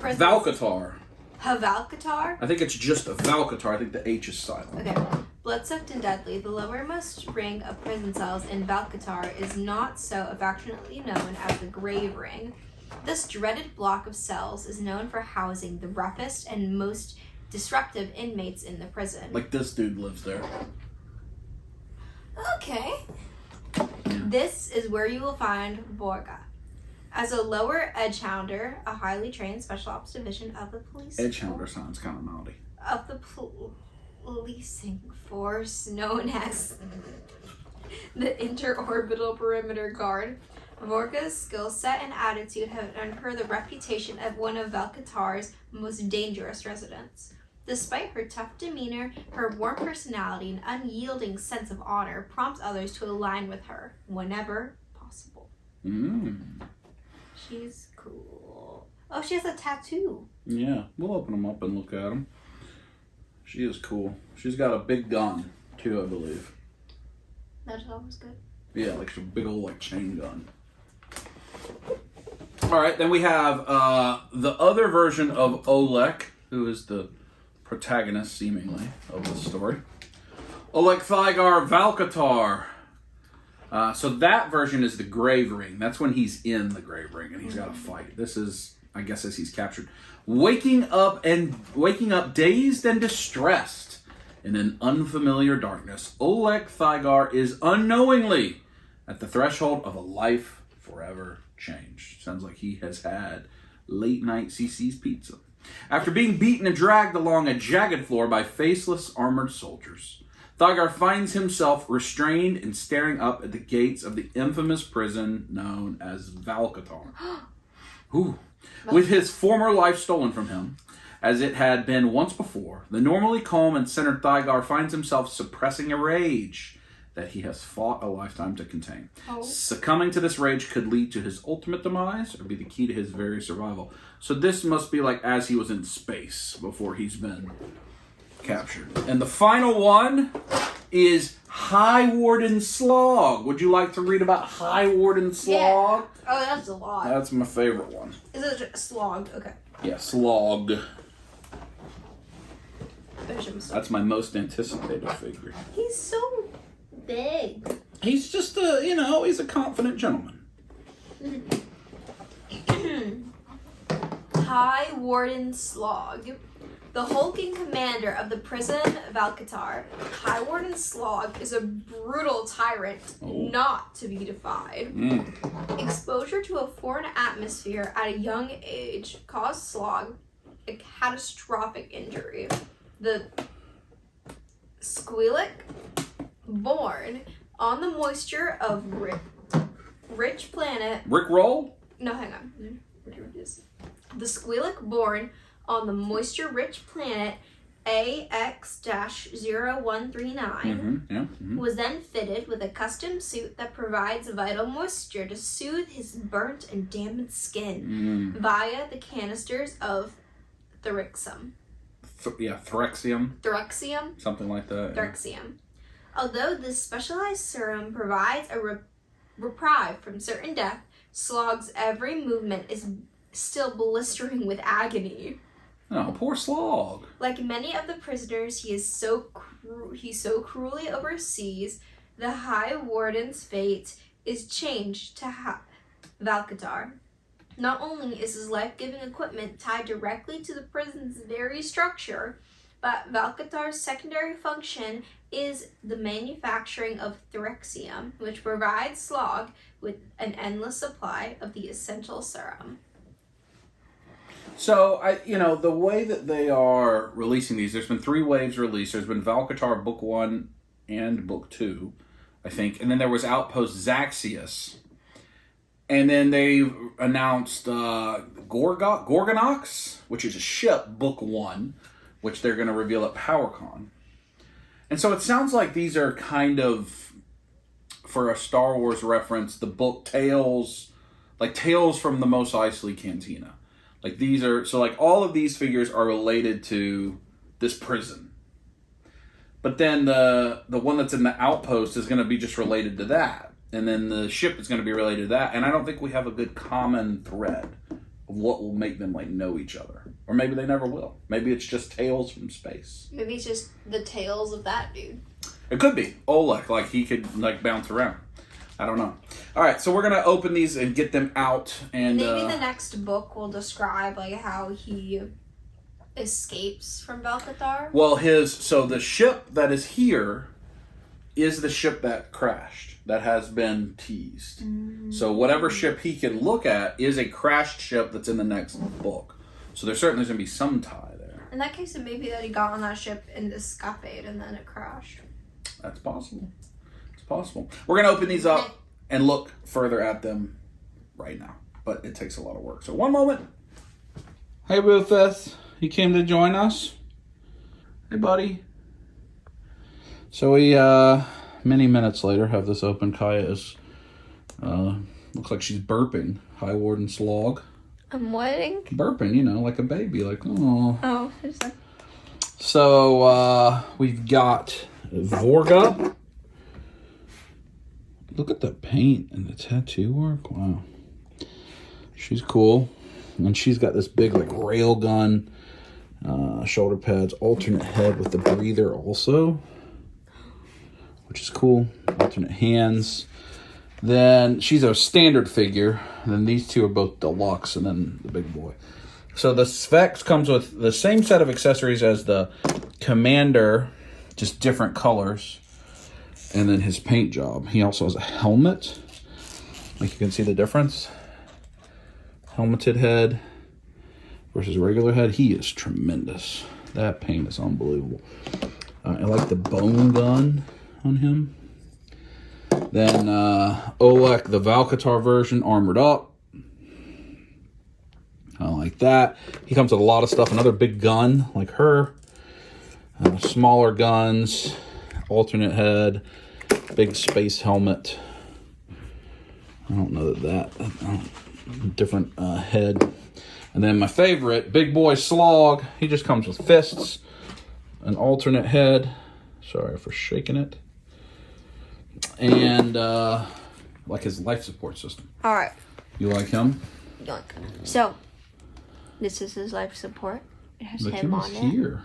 prisons. Valkatar. Valkatar? I think it's just a Valkatar. I think the H is silent. Okay. Blood-soaked and deadly, the lowermost ring of prison cells in Valkatar is not so affectionately known as the Grave Ring. This dreaded block of cells is known for housing the roughest and most disruptive inmates in the prison. Like this dude lives there. Okay. This is where you will find Vorga. As a lower edgehounder, a highly trained special ops division of the police Edgehounder sounds kind of naughty. of the policing force known as the Interorbital Perimeter Guard. Vorga's skill set and attitude have earned her the reputation of one of Valkatar's most dangerous residents. Despite her tough demeanor, her warm personality and unyielding sense of honor prompts others to align with her whenever possible. She's cool. Oh, she has a tattoo. Yeah, we'll open them up and look at them. She is cool. She's got a big gun, too, I believe. That's always good. Yeah, like a big old chain gun. All right, then we have the other version of Olek, who is the protagonist, seemingly, of the story. Olek Thygar Valkatar. So that version is the Grave Ring. That's when he's in the Grave Ring and he's got to fight. This is, I guess, as he's captured. Waking up dazed and distressed In an unfamiliar darkness, Oleg Thygar is unknowingly at the threshold of a life forever changed. Sounds like he has had late night CC's pizza. After being beaten and dragged along a jagged floor by faceless armored soldiers, Thygar finds himself restrained and staring up at the gates of the infamous prison known as Valkatar. With his former life stolen from him, as it had been once before, the normally calm and centered Thygar finds himself suppressing a rage that he has fought a lifetime to contain. Succumbing to this rage could lead to his ultimate demise or be the key to his very survival. So this must be like as he was in space before he's been captured. And the final one is High Warden Slog. Would you like to read about High Warden Slog? Yeah. Oh, that's a lot. That's my favorite one. Is it a slog? Okay. Yeah, Slog. That's my most anticipated figure. He's so big. He's just he's a confident gentleman. High Warden Slog. The hulking commander of the prison Valkatar, High Warden Slog is a brutal tyrant not to be defied. Exposure to a foreign atmosphere at a young age caused Slog a catastrophic injury. The Squealic, born on the moisture of rich planet... Rick Roll? No, hang on. The Squealic, born on the moisture-rich planet AX-0139, was then fitted with a custom suit that provides vital moisture to soothe his burnt and damaged skin via the canisters of Therixium. Therixium. Something like that. Therixium. Yeah. Although this specialized serum provides a reprieve from certain death, Slog's every movement is still blistering with agony. Oh, poor Slog. Like many of the prisoners he so cruelly oversees, the High Warden's fate is changed to Valkatar. Not only is his life-giving equipment tied directly to the prison's very structure, but Valkatar's secondary function is the manufacturing of Therixium, which provides Slog with an endless supply of the essential serum. So, the way that they are releasing these, there's been 3 waves released. There's been Valkatar Book 1 and Book 2, I think. And then there was Outpost Zaxius. And then they announced Gorgonox, which is a ship, Book 1, which they're going to reveal at PowerCon. And so it sounds like these are kind of, for a Star Wars reference, the book Tales from the Mos Eisley Cantina. Like these are, so like all of these figures are related to this prison. But then the one that's in the Outpost is going to be just related to that. And then the ship is going to be related to that. And I don't think we have a good common thread of what will make them like know each other. Or maybe they never will. Maybe it's just tales from space. Maybe it's just the tales of that dude. It could be. Oleg, like he could like bounce around. I don't know. All right, so we're going to open these and get them out. And maybe the next book will describe like how he escapes from Valkatar. Well, the ship that is here is the ship that crashed, that has been teased. So whatever ship he can look at is a crashed ship that's in the next book. So there certainly is going to be some tie there. In that case, it may be that he got on that ship and escaped and then it crashed. That's possible. It's possible. We're going to open these up and look further at them right now. But it takes a lot of work. So one moment. Hey, Rufus. You came to join us? Hey, buddy. So we, many minutes later, have this open. Kaya is, looks like she's burping. High Warden Slog. I'm waiting. Burping, like a baby, like, oh. Oh, just like... So, we've got Vorga. Look at the paint and the tattoo work. Wow. She's cool. And she's got this big, like, rail gun, shoulder pads, alternate head with the breather also, which is cool. Alternate hands. Then she's a standard figure. And then these two are both deluxe, and then the big boy. So the Sphex comes with the same set of accessories as the Commander just different colors. And then his paint job. He also has a helmet. Like you can see the difference. Helmeted head versus regular head. He is tremendous. That paint is unbelievable. I like the bone gun on him. Then Oleg, the Valkatar version, armored up. I like that. He comes with a lot of stuff. Another big gun like her. Smaller guns. Alternate head. Big space helmet. I don't know that. Different head. And then my favorite, Big Boy Slog. He just comes with fists. An alternate head. Sorry for shaking it. And like his life support system. All right. You like him? Yoink. So, this is his life support. It has Look, him on it. Here.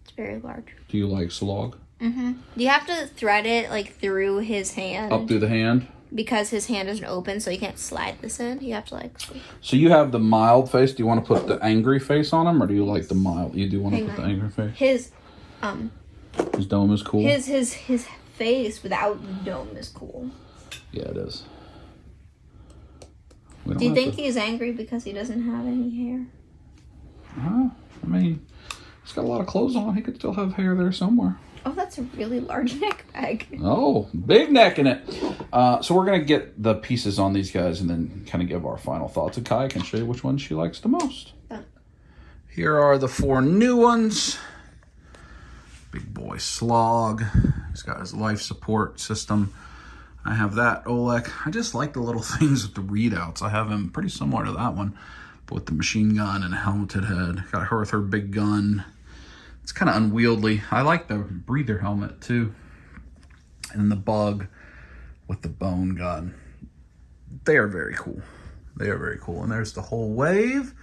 It's very large. Do you like Slog? Mm-hmm. You have to thread it like through his hand. Up through the hand? Because his hand isn't open, so you can't slide this in. You have to like... So you have the mild face. Do you want to put the angry face on him, or do you like the mild? You do want to put the angry face? His dome is cool? His face without the dome is cool. Yeah, it is. Do you think he's angry because he doesn't have any hair? I mean, he's got a lot of clothes on. He could still have hair there somewhere. Oh, that's a really large neck bag. Oh, big neck in it. So we're going to get the pieces on these guys and then kind of give our final thoughts. And Kai can show you which one she likes the most. Here are the 4 new ones. Big Boy Slog. He's got his life support system. I have that Oleg. I just like the little things with the readouts. I have him pretty similar to that one, but with the machine gun and a helmeted head. Got her with her big gun. It's kind of unwieldy. I like the breather helmet too. And the bug with the bone gun. They are very cool. They are very cool. And there's the whole wave.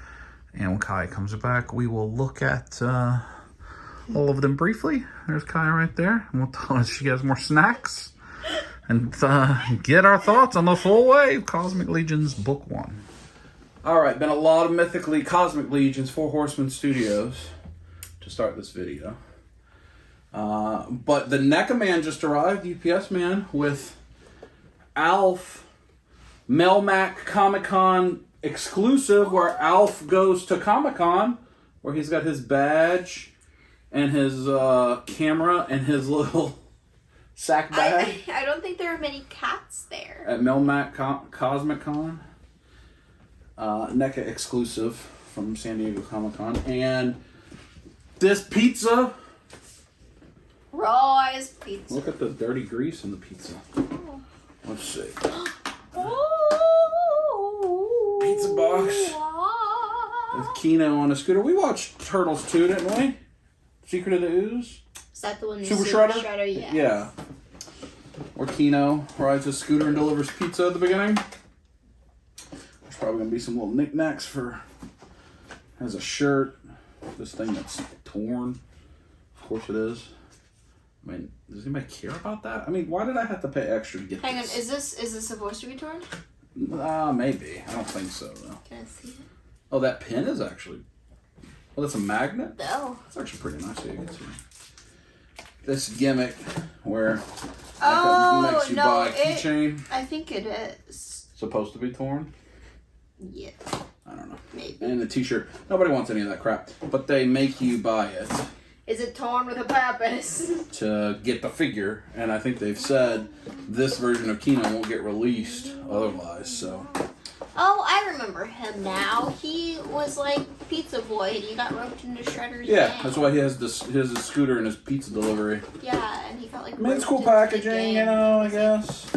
And when Kai comes back, we will look at all of them briefly. There's Kai right there. And we'll tell her she has more snacks. And get our thoughts on the full wave. Cosmic Legions Book 1. All right, been a lot of Mythically Cosmic Legions, 4 Horsemen Studios to start this video. But the NECA man just arrived, UPS man, with Alf Melmac Comic-Con exclusive, where Alf goes to Comic-Con, where he's got his badge and his camera and his little sack bag. I don't think there are many cats there. At Melmac Cosmic Con. NECA exclusive from San Diego Comic-Con. And this pizza. Roy's pizza. Look at the dirty grease in the pizza. Oh. Let's see. Oh. Pizza box. With Kino on a scooter. We watched Turtles 2, didn't we? Secret of the Ooze. Is that the one? Super Shredder? Yeah. Yeah. Or Kino rides a scooter and delivers pizza at the beginning. There's probably going to be some little knickknacks for... Has a shirt. This thing that's torn. Of course it is. I mean, does anybody care about that? I mean, why did I have to pay extra to get Hang this? on, is this supposed to be torn? Maybe. I don't think so, though. Can I see it? Oh, that pin is actually... Oh, that's a magnet? No. It's actually pretty nice. So you can see this gimmick where makes you buy a keychain. I think it is. Supposed to be torn? Yeah. I don't know. Maybe. And the t-shirt. Nobody wants any of that crap. But they make you buy it. Is it torn with a purpose? To get the figure. And I think they've said this version of Kino won't get released otherwise, so... Oh, I remember him now. He was like Pizza Boy, and he got roped into Shredder's Yeah, gang. that's why he has this his scooter and his pizza delivery. Yeah, and he got like. I mean, it's cool roped into the packaging, gang. you know, I guess.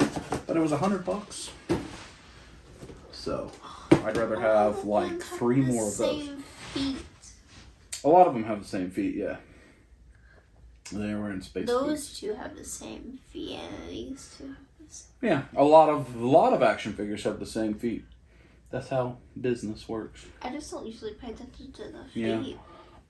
But it was $100. So, I'd rather have like 3 more of those. Same feet. A lot of them have the same feet, yeah. They were in space. Those feet. 2 have the same feet, and these 2 have the same. Yeah, a lot of action figures have the same feet. That's how business works. I just don't usually pay attention to the feet.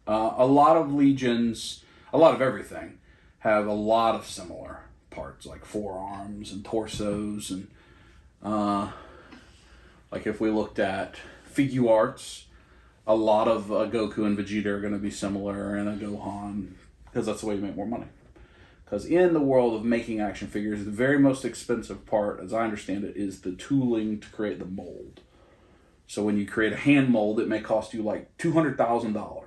Yeah. A lot of legions, a lot of everything, have a lot of similar parts, like forearms and torsos, and like if we looked at Figuarts, a lot of Goku and Vegeta are going to be similar, and a Gohan because that's the way you make more money. Because in the world of making action figures, the very most expensive part, as I understand it, is the tooling to create the mold. So when you create a hand mold, it may cost you like $200,000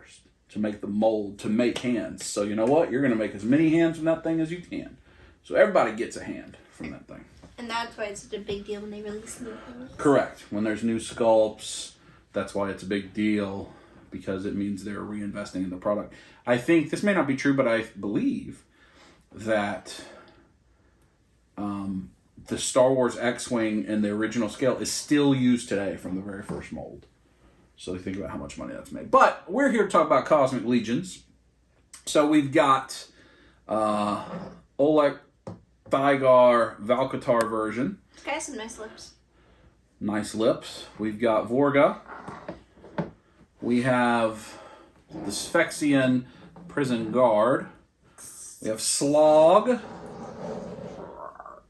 to make the mold to make hands. So you know what? You're going to make as many hands from that thing as you can. So everybody gets a hand from that thing. And that's why it's such a big deal when they release new things. Correct. When there's new sculpts, that's why it's a big deal, because it means they're reinvesting in the product. I think, this may not be true, but I believe that the Star Wars X-Wing in the original scale is still used today from the very first mold. So think about how much money that's made. But we're here to talk about Cosmic Legions. So we've got Oleg Thygar Valkatar version. This guy has some nice lips. Nice lips. We've got Vorga. We have the Sphexian Prison Guard. We have Slog.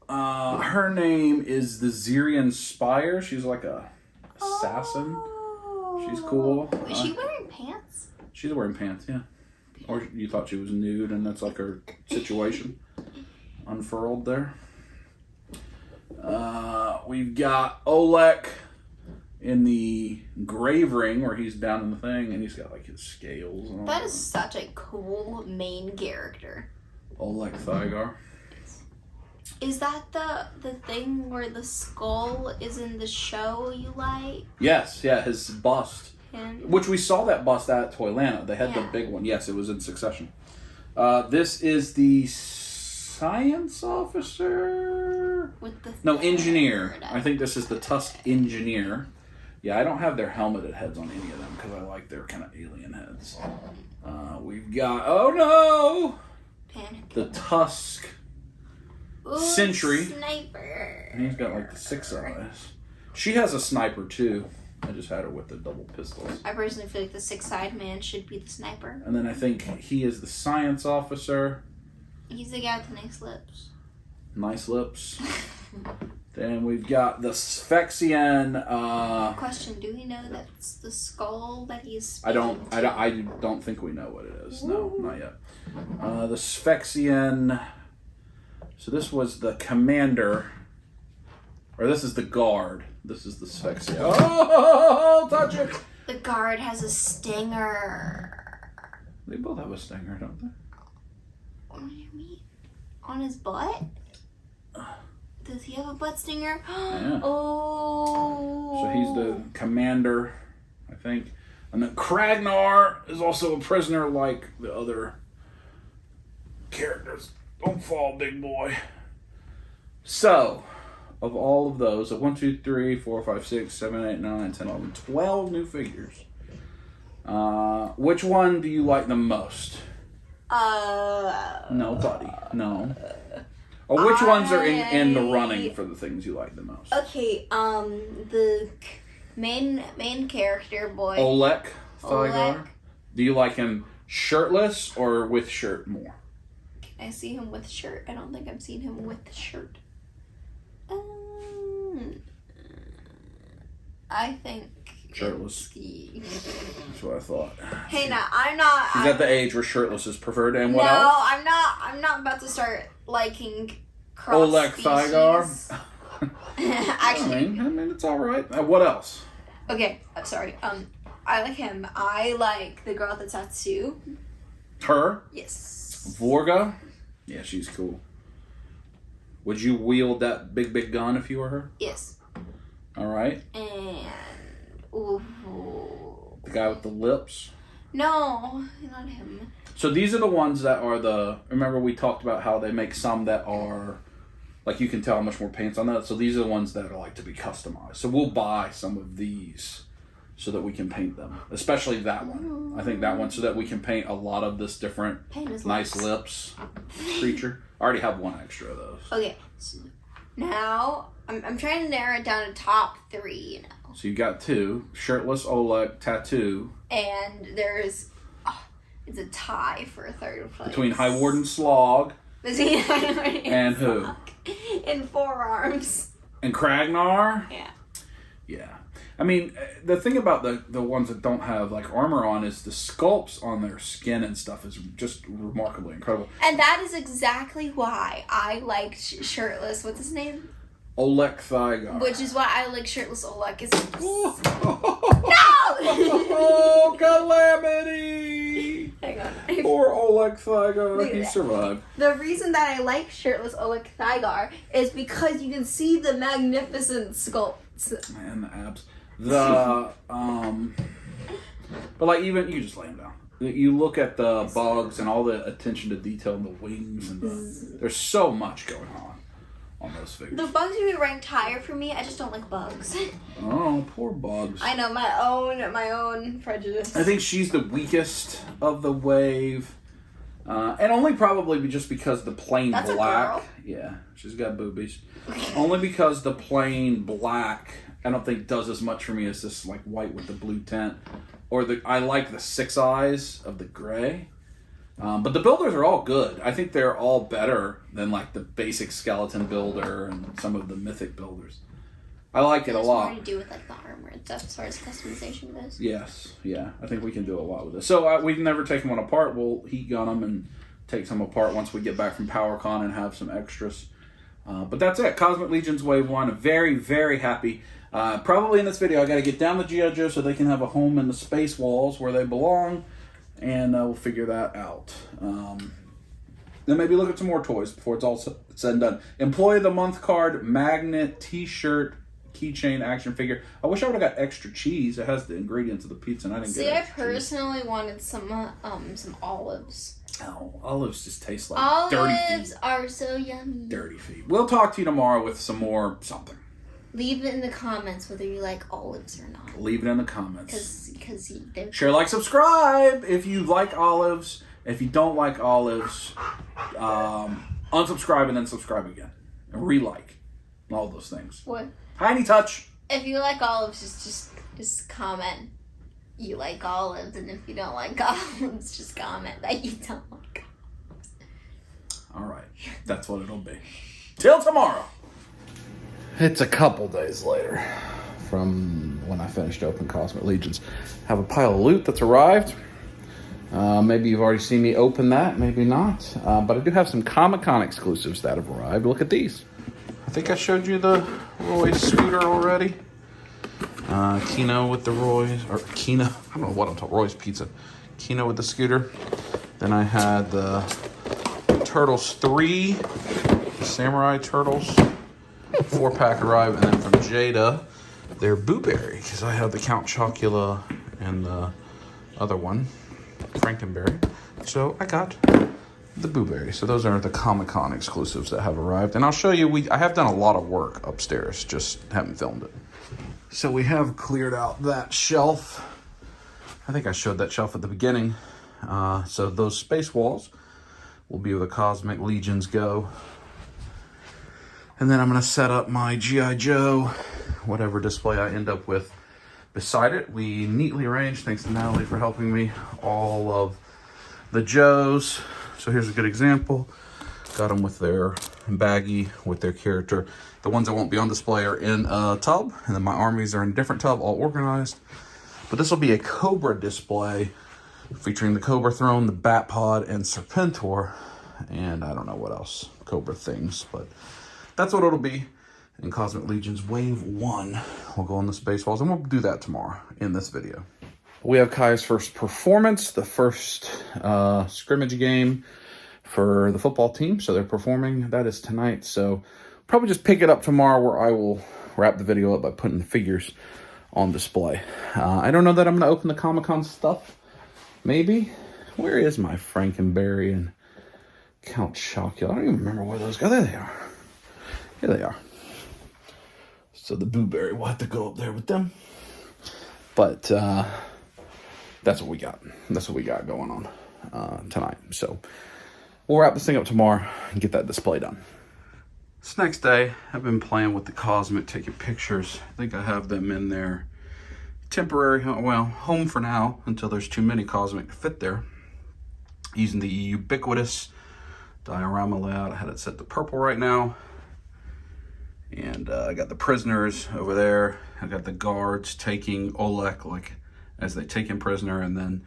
Her name is the Zirian Spire. She's like a assassin. Oh. She's cool. Is she wearing pants? She's wearing pants, yeah. Or you thought she was nude and that's like her situation. Unfurled there. We've got Olek in the grave ring where he's down in the thing and he's got like his scales and all That is such a cool main character. Oleg Thygar. Is that the thing where the skull is in the show you like? Yes, yeah, his bust. Him? Which we saw that bust at Toylanta. They had the Yeah. big one. Yes, it was in succession. This is the science officer? With the No, engineer. third. I think this is the Tusk engineer. Yeah, I don't have their helmeted heads on any of them because I like their kind of alien heads. We've got, oh no! Panic. The Tusk. Ooh, Sentry. Sniper. And he's got like the 6 eyes. She has a sniper too. I just had her with the double pistols. I personally feel like the 6-eyed man should be the sniper. And then I think he is the science officer. He's the guy with the nice lips. Nice lips. Then we've got the Sphexian. Question: do we know that's the skull that he's? I don't think we know what it is. No, not yet. The Sphexian. So this was the commander, or this is the guard. This is the Sphexian. Oh, touch it! The guard has a stinger. They both have a stinger, don't they? What do you mean? On his butt? Does he have a butt stinger? Yeah. Oh. So he's the commander, I think. And then Kragnar is also a prisoner like the other characters. Don't fall, big boy. So, of all of those, 1, 2, 3, 4, 5, 6, 7, 8, 9, 10, 11, 12 new figures. Which one do you like the most? Nobody. No. Or which ones are in the running for the things you like the most? Okay, the main character boy. Olek Thygar. Oleg. Do you like him shirtless or with shirt more? I see him with shirt. I don't think I've seen him with shirt. I think Shirtless. That's what I thought. Hey, now I'm not. He's at the age where shirtless is preferred. And what no, else? I'm not about to start liking cross Oleg Thygar. Actually, I mean, it's all right. What else? okay. I'm sorry. I like him. I like the girl with the tattoo. Her. Yes. Vorga. Yeah, she's cool. Would you wield that big gun if you were her? Yes. All right. And ooh. The guy with the lips. No, not him. So these are the ones that are the. Remember we talked about how they make some that are, like you can tell how much more paint's on that. So these are the ones that are like to be customized. So we'll buy some of these so that we can paint them, especially that one. I think that one so that we can paint a lot of this different Paint his nice lips creature. I already have one extra of those. Okay. So now I'm trying to narrow it down to top 3 now. So you got 2 shirtless Oleg tattoo And there's it's a tie for 3rd place between High Warden Slog Between High Warden and who? In forearms. And Kragnar. Yeah. Yeah. I mean, the thing about the ones that don't have like armor on is the sculpts on their skin and stuff is just remarkably incredible. And that is exactly why I like shirtless. What's his name? Oleg Thygar. Which is why I like shirtless Oleg. Is No! No! Calamity! Hang on. Poor Oleg Thygar. He survived. The reason that I like shirtless Oleg Thygar is because you can see the magnificent sculpts. And the abs. But like even, you can just lay him down. You look at the bugs and all the attention to detail in the wings and there's so much going on those figures. The bugs would be ranked higher for me. I just don't like bugs. Oh, poor bugs. I know, my own prejudice. I think she's the weakest of the wave. And only probably just because the plain That's black. a girl. Yeah, she's got boobies. Only because the plain black, I don't think does as much for me as this like white with the blue tint. Or I like the 6 eyes of the gray. But the builders are all good. I think they're all better than like the basic skeleton builder and some of the mythic builders. I like it a lot. More to do with like the armor and stuff as far as customization goes. Yes, yeah. I think we can do a lot with this. So we've never taken one apart. We'll heat gun them and take some apart once we get back from PowerCon and have some extras. But that's it. Cosmic Legions Wave 1. Very, very happy. Probably in this video, I got to get down the G.I. Joe so they can have a home in the space walls where they belong. And we'll figure that out. Then maybe look at some more toys before it's all said and done. Employee of the Month card, magnet, t-shirt, keychain, action figure. I wish I would have got extra cheese. It has the ingredients of the pizza, and I didn't get I extra personally wanted some olives. Oh, olives just taste like dirty feet. Olives are so yummy. Dirty feet. We'll talk to you tomorrow with some more something. Leave it in the comments whether you like olives or not. Leave it in the comments. Because they're... Share, like, subscribe if you like olives. If you don't like olives, unsubscribe and then subscribe again. And re-like. All those things. What? Tiny touch. If you like olives, just comment you like olives. And if you don't like olives, just comment that you don't like olives. All right. That's what it'll be. Till tomorrow. It's a couple days later from when I finished Open Cosmic Legions. Have a pile of loot that's arrived. Maybe you've already seen me open that, maybe not. But I do have some Comic-Con exclusives that have arrived. Look at these. I think I showed you the Roy's scooter already. Kino with the Roy's, or Kino, I don't know what I'm talking, Roy's Pizza. Kino with the scooter. Then I had the Turtles 3, the Samurai Turtles. 4-pack arrived, and then from Jada, their Booberry, because I have the Count Chocula and the other one, Frankenberry. So I got the Booberry. So those are the Comic-Con exclusives that have arrived. And I'll show you, I have done a lot of work upstairs, just haven't filmed it. So we have cleared out that shelf. I think I showed that shelf at the beginning. So those space walls will be where the Cosmic Legions go. And then I'm going to set up my G.I. Joe, whatever display I end up with beside it. We neatly arranged, thanks to Natalie for helping me, all of the Joes. So here's a good example. Got them with their baggie, with their character. The ones that won't be on display are in a tub, and then my armies are in a different tub, all organized. But this will be a Cobra display featuring the Cobra Throne, the Bat Pod, and Serpentor. And I don't know what else, Cobra things, but that's what it'll be in Cosmic Legions Wave 1. We'll go on the space walls, and we'll do that tomorrow in this video. We have Kai's first performance, the first scrimmage game for the football team. So they're performing. That is tonight. So probably just pick it up tomorrow where I will wrap the video up by putting the figures on display. I don't know that I'm going to open the Comic-Con stuff. Maybe. Where is my Frankenberry and Count Chocula? I don't even remember where those go. There they are. Here they are. So the Booberry, we'll have to go up there with them. But that's what we got. That's what we got going on tonight. So we'll wrap this thing up tomorrow and get that display done. This next day, I've been playing with the Cosmic, taking pictures. I think I have them in there temporary, well, home for now, until there's too many Cosmic to fit there. Using the ubiquitous diorama layout. I had it set to purple right now. And I got the prisoners over there. I got the guards taking Oleg, like, as they take him prisoner, and then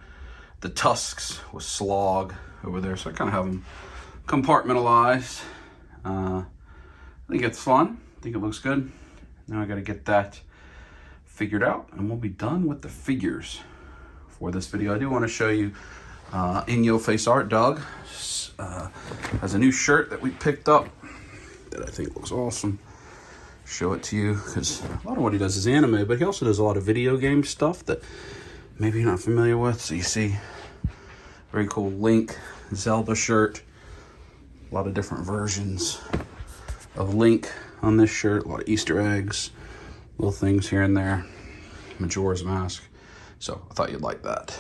the tusks with Slog over there. So I kind of have them compartmentalized. I think it's fun. I think it looks good. Now I got to get that figured out, and we'll be done with the figures for this video. I do want to show you In Yo Face Art. Doug has a new shirt that we picked up that I think looks awesome. Show it to you, because a lot of what he does is anime, but he also does a lot of video game stuff that maybe you're not familiar with. So you see very cool Link Zelda shirt, a lot of different versions of Link on this shirt, a lot of Easter eggs, little things here and there, Majora's Mask. So I thought you'd like that.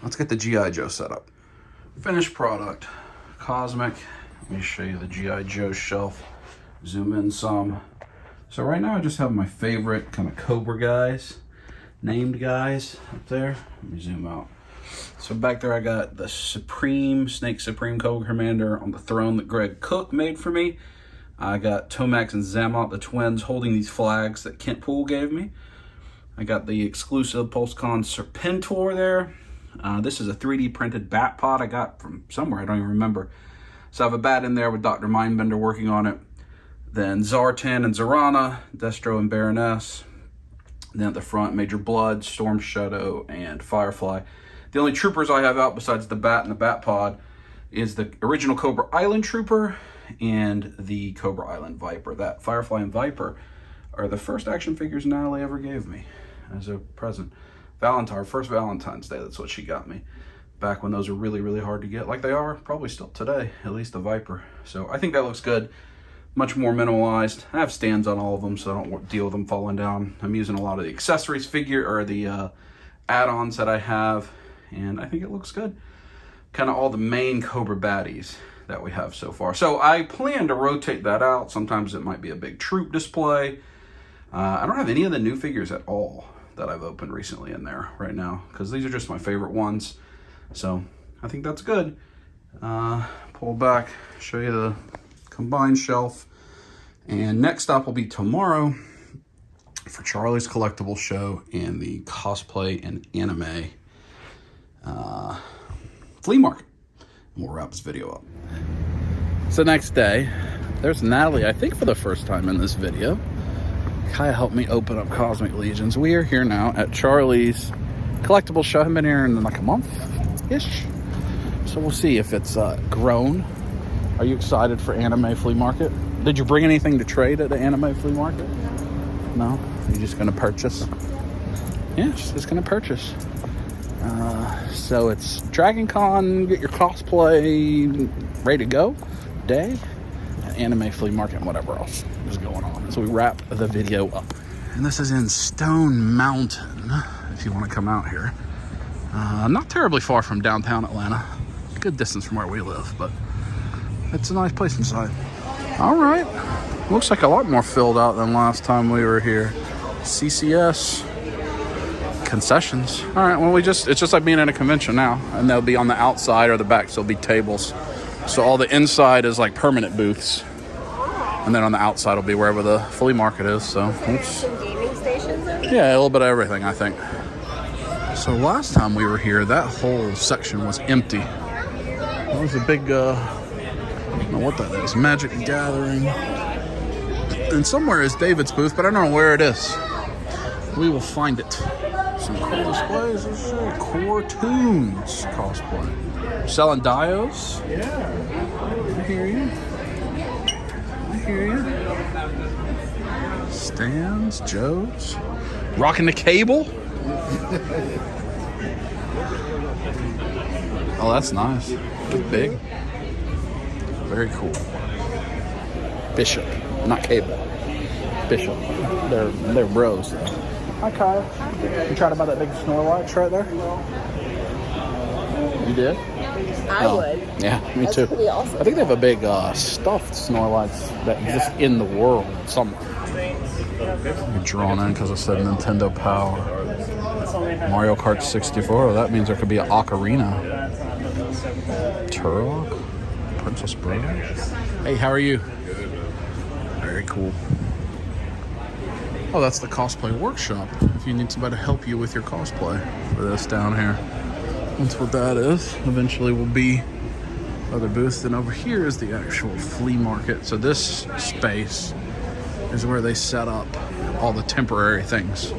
Let's get the G.I. Joe set up. Finished product, Cosmic. Let me show you the G.I. Joe shelf. Zoom in some. So right now I just have my favorite kind of Cobra guys, named guys up there. Let me zoom out. So back there I got the Snake Supreme Cobra Commander on the throne that Greg Cook made for me. I got Tomax and Xamot, the twins, holding these flags that Kent Poole gave me. I got the exclusive PulseCon Serpentor there. This is a 3D printed bat pod I got from somewhere, I don't even remember. So I have a bat in there with Dr. Mindbender working on it. Then Zartan and Zarana, Destro and Baroness. Then at the front, Major Blood, Storm Shadow, and Firefly. The only troopers I have out besides the bat and the bat pod is the original Cobra Island Trooper and the Cobra Island Viper. That Firefly and Viper are the first action figures Natalie ever gave me as a present. First Valentine's Day, that's what she got me. Back when those were really, really hard to get, like they are probably still today, at least the Viper. So I think that looks good. Much more minimalized. I have stands on all of them, so I don't deal with them falling down. I'm using a lot of the accessories the add-ons that I have, and I think it looks good. Kind of all the main Cobra baddies that we have so far. So I plan to rotate that out. Sometimes it might be a big troop display. I don't have any of the new figures at all that I've opened recently in there right now, because these are just my favorite ones. So I think that's good. Pull back, show you the combined shelf, and next stop will be tomorrow for Charlie's Collectibles show and the cosplay and anime flea market, and we'll wrap this video up. So next day, there's Natalie, I think for the first time in this video. Kaya helped me open up Cosmic Legions. We are here now at Charlie's Collectibles show. I haven't been here in like a month-ish, so we'll see if it's grown. Are you excited for anime flea market? Did you bring anything to trade at the anime flea market? No? You're just going to purchase? Yeah, just going to purchase. So it's Dragon Con, get your cosplay ready to go day, anime flea market, and whatever else is going on. So we wrap the video up. And this is in Stone Mountain, if you want to come out here. Not terribly far from downtown Atlanta. Good distance from where we live, but it's a nice place inside. All right. Looks like a lot more filled out than last time we were here. CCS. Concessions. All right, well, it's just like being at a convention now. And they'll be on the outside or the back, so there'll be tables. So all the inside is like permanent booths. And then on the outside will be wherever the flea market is. So Some gaming stations over there? yeah, a little bit of everything, I think. So last time we were here, that whole section was empty. That was a big, I don't know what that is, Magic the Gathering. And somewhere is David's booth, but I don't know where it is. We will find it. Some cool displays. This is Core Tunes cosplay. Selling dios? Yeah. I hear you. I hear you. Stands, Joes. Rocking the cable? Oh, that's nice. It's big. Very cool. Bishop, not cable. Bishop. They're bros. Hi, Kyle. You tried to buy that big Snorlax right there? You did? I would. Yeah, me That's too. pretty awesome. I think they have a big stuffed Snorlax that exists in the world somewhere. You're drawn in because it said Nintendo Power. Mario Kart 64. That means there could be an Ocarina. Turok. Princess Bride. Hey, how are you? Very cool. Oh, that's the cosplay workshop. If you need somebody to help you with your cosplay for this down here. That's what that is. Eventually will be other booths. Then over here is the actual flea market. So this space is where they set up all the temporary things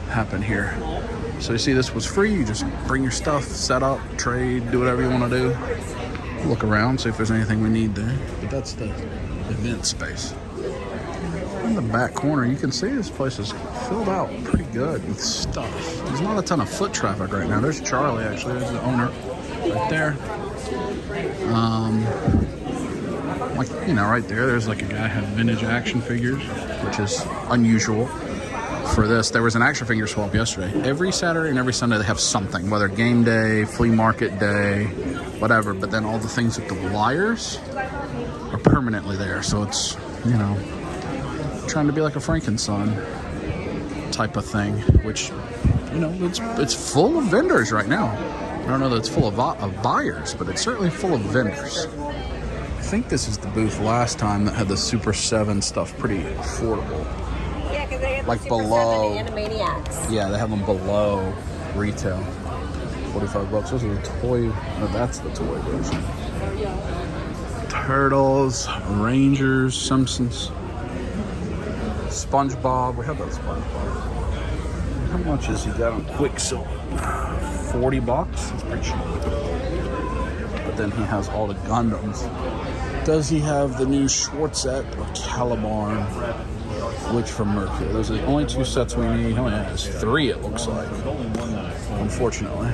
happen here. So you see this was free. You just bring your stuff, set up, trade, do whatever you want to do. Look around, see if there's anything we need there. But that's the event space. In the back corner, you can see this place is filled out pretty good with stuff. There's not a ton of foot traffic right now. There's Charlie, actually. There's the owner right there. Like, you know, right there's like a guy who had vintage action figures, which is unusual for this. There was an action figure swap yesterday. Every Saturday and every Sunday they have something, whether game day, flea market day, whatever. But then all the things with the wires are permanently there. So it's, you know, trying to be like a Frankenstein type of thing, which, you know, it's full of vendors right now. I don't know that it's full of buyers, but it's certainly full of vendors. I think this is the booth last time that had the Super 7 stuff pretty affordable. Yeah, because they have Like the Super below 7 Animaniacs. Yeah, they have them below retail. $45. Those are the toy. No, that's the toy version. Turtles, Rangers, Simpsons, SpongeBob. We have that SpongeBob. How much is he got on Quicksilver? $40. That's pretty cheap. But then he has all the Gundams. Does he have the new Schwarzette or Caliban? Which from Mercari? Those are the only two sets we need. How many has? 3, it looks like. Unfortunately.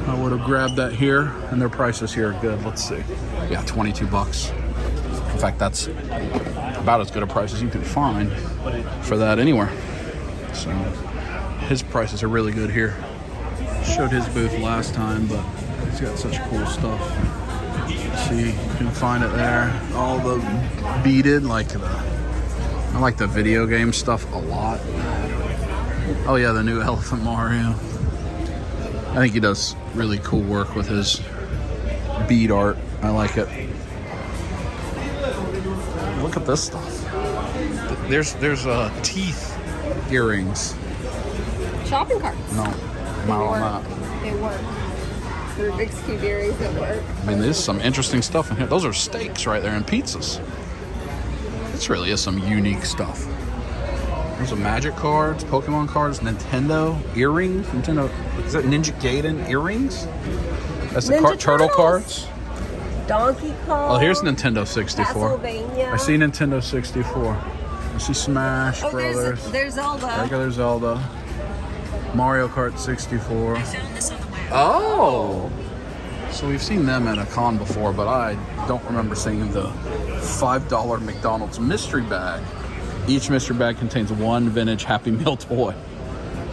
I would have grabbed that here, and their prices here are good. Let's see. Yeah, $22. In fact, that's about as good a price as you can find for that anywhere. So his prices are really good here. Showed his booth last time, but he's got such cool stuff. See, you can find it there. All the beaded, I like the video game stuff a lot. Oh yeah, the new Elephant Mario. I think he does really cool work with his bead art. I like it. Look at this stuff. There's teeth earrings. Shopping carts. No, not on that. They work. Rubik's Cube earrings that work. I mean, there's some interesting stuff in here. Those are steaks right there and pizzas. This really is some unique stuff. There's some Magic cards, Pokemon cards, Nintendo earrings. Nintendo, is that Ninja Gaiden earrings? That's the Ninja turtle Turtles. cards. Donkey Kong. Oh, here's Nintendo 64. Castlevania. I see Nintendo 64. I see Smash Brothers. There's Zelda. Regular Zelda. Mario Kart 64. Oh! So we've seen them at a con before, but I don't remember seeing the $5 McDonald's mystery bag. Each mystery bag contains one vintage Happy Meal toy.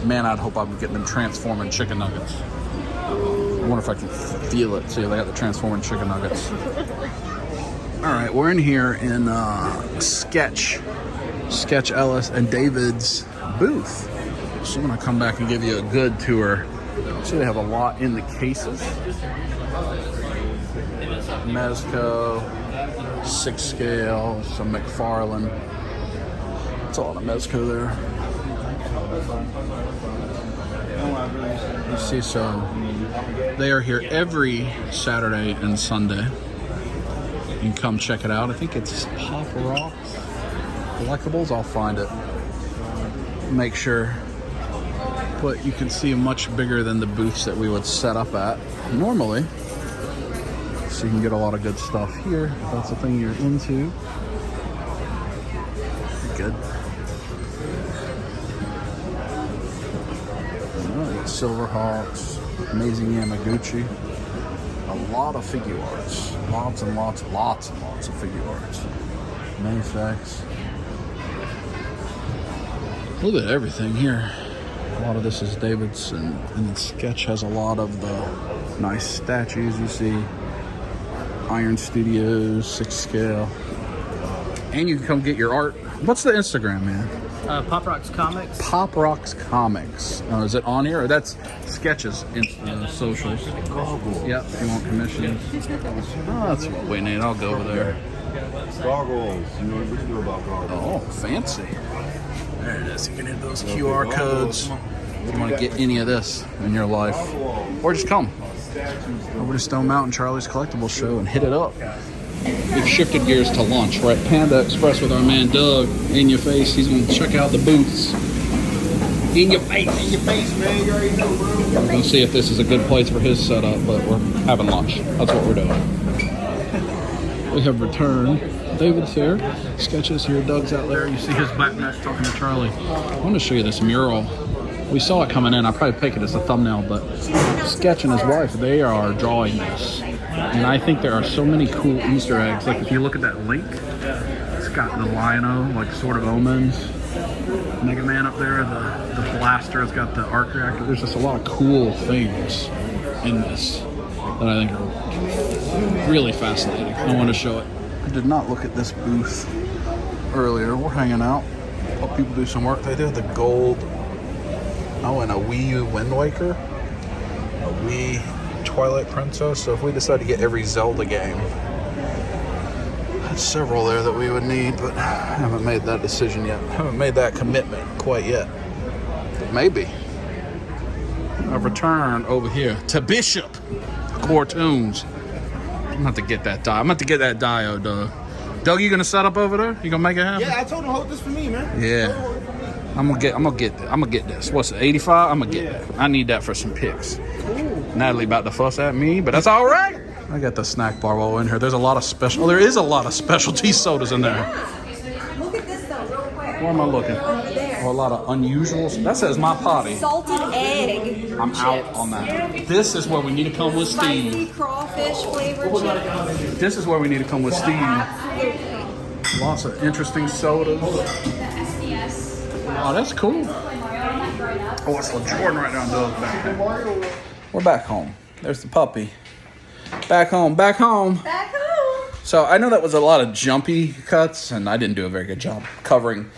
Man, I'd hope I'm getting them transforming chicken nuggets. I wonder if I can feel it. See, they got the transforming chicken nuggets. All right, we're in here in Sketch Ellis and David's booth. So I'm gonna come back and give you a good tour. So they have a lot in the cases. Mezco, 6 scale, some McFarlane. It's a lot of Mezco there. You see, so they are here every Saturday and Sunday. You can come check it out. I think it's Pop Rocks Collectibles. I'll find it. Make sure. But you can see much bigger than the booths that we would set up at normally. So you can get a lot of good stuff here. If that's the thing you're into. Good. Alright, Silverhawks, Amazing Yamaguchi. A lot of figure arts. Lots and lots of figure arts. Mayfex. A little bit of everything here. A lot of this is David's, and Sketch has a lot of the nice statues you see. Iron Studios, 6 scale. And you can come get your art. What's the Instagram, man? Pop Rocks Comics. Pop Rocks Comics. Is it on here? Or that's Sketch's socials. Yep, if you want commissions. Oh, that's what we need. I'll go over there. website. Goggles. You know what you know about goggles? Oh, fancy. There it is. You can hit those Okay, QR goggles. codes if you want to get any of this in your life. Or just come over to Stone Mountain Charlie's Collectibles show and hit it up. We've shifted gears to lunch. We're at Panda Express with our man Doug. In your face. He's going to check out the booths. In your face. In your face, man. You already know, bro. We're going to see if this is a good place for his setup, but we're having lunch. That's what we're doing. We have returned. David's here. Sketches here. Doug's out there. You see his backpack talking to Charlie. I want to show you this mural. We saw it coming in. I'll probably pick it as a thumbnail, but Sketch and his wife, they are drawing this. And I think there are so many cool Easter eggs. Like if you look at that link, it's got the Lion-O, like Sword of Omens. Mega Man up there, the blaster, it's got the arc reactor. There's just a lot of cool things in this that I think are really fascinating. I want to show it. I did not look at this booth earlier. We're hanging out. Help people do some work. They do the gold. Oh, and a Wii U Wind Waker. A Wii Twilight Princess. So if we decide to get every Zelda game, there's several there that we would need, but I haven't made that decision yet. I haven't made that commitment quite yet. But maybe. I've returned over here to Bishop Core Tunes. I'm going to have to get that die. I'm going to have to get that diode, Doug. Doug, you going to set up over there? You going to make it happen? Yeah, I told him hold this for me, man. Yeah. I'm gonna get this. What's it, 85? I'm gonna get it. I need that for some pics. Natalie about to fuss at me, but that's all right. I got the snack bar while we're in here. There's a lot of special. Oh, there is a lot of specialty sodas in there. Look at this though, real quick. Where am I looking? Over there. Oh, a lot of unusual. That says my potty. Salted egg. I'm out on that. This is where we need to come with Spicy Steve. crawfish flavored chips. This is where we need to come with Steve. Absolutely. Lots of interesting sodas. Oh, that's cool. Oh, it's LeJordan right now. Doug's back. We're back home. There's the puppy. Back home. Back home. Back home. So I know that was a lot of jumpy cuts, and I didn't do a very good job covering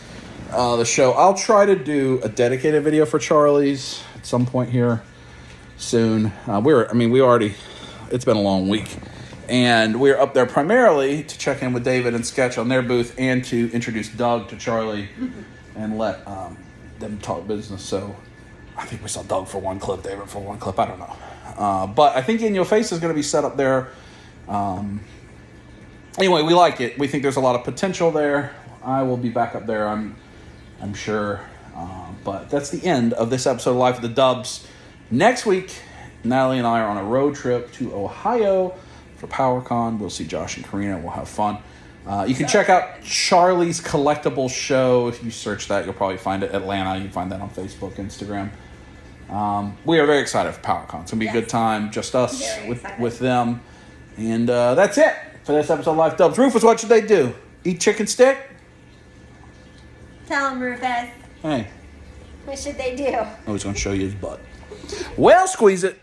the show. I'll try to do a dedicated video for Charlie's at some point here soon. It's been a long week, and we're up there primarily to check in with David and Sketch on their booth and to introduce Doug to Charlie and let them talk business. So I think we saw Doug for one clip, David for one clip. I don't know. But I think In Your Face is going to be set up there. Anyway, we like it. We think there's a lot of potential there. I will be back up there, I'm sure. But that's the end of this episode of Life of the Dubs. Next week, Natalie and I are on a road trip to Ohio for PowerCon. We'll see Josh and Karina. We'll have fun. You can check out Charlie's Collectibles show. If you search that, you'll probably find it. Atlanta. You can find that on Facebook, Instagram. We are very excited for PowerCon. It's going to be a good time. Just us with them. And that's it for this episode of Life Dubs. Rufus, what should they do? Eat chicken stick? Tell him, Rufus. Hey. What should they do? Oh, he's going to show you his butt. Well, squeeze it.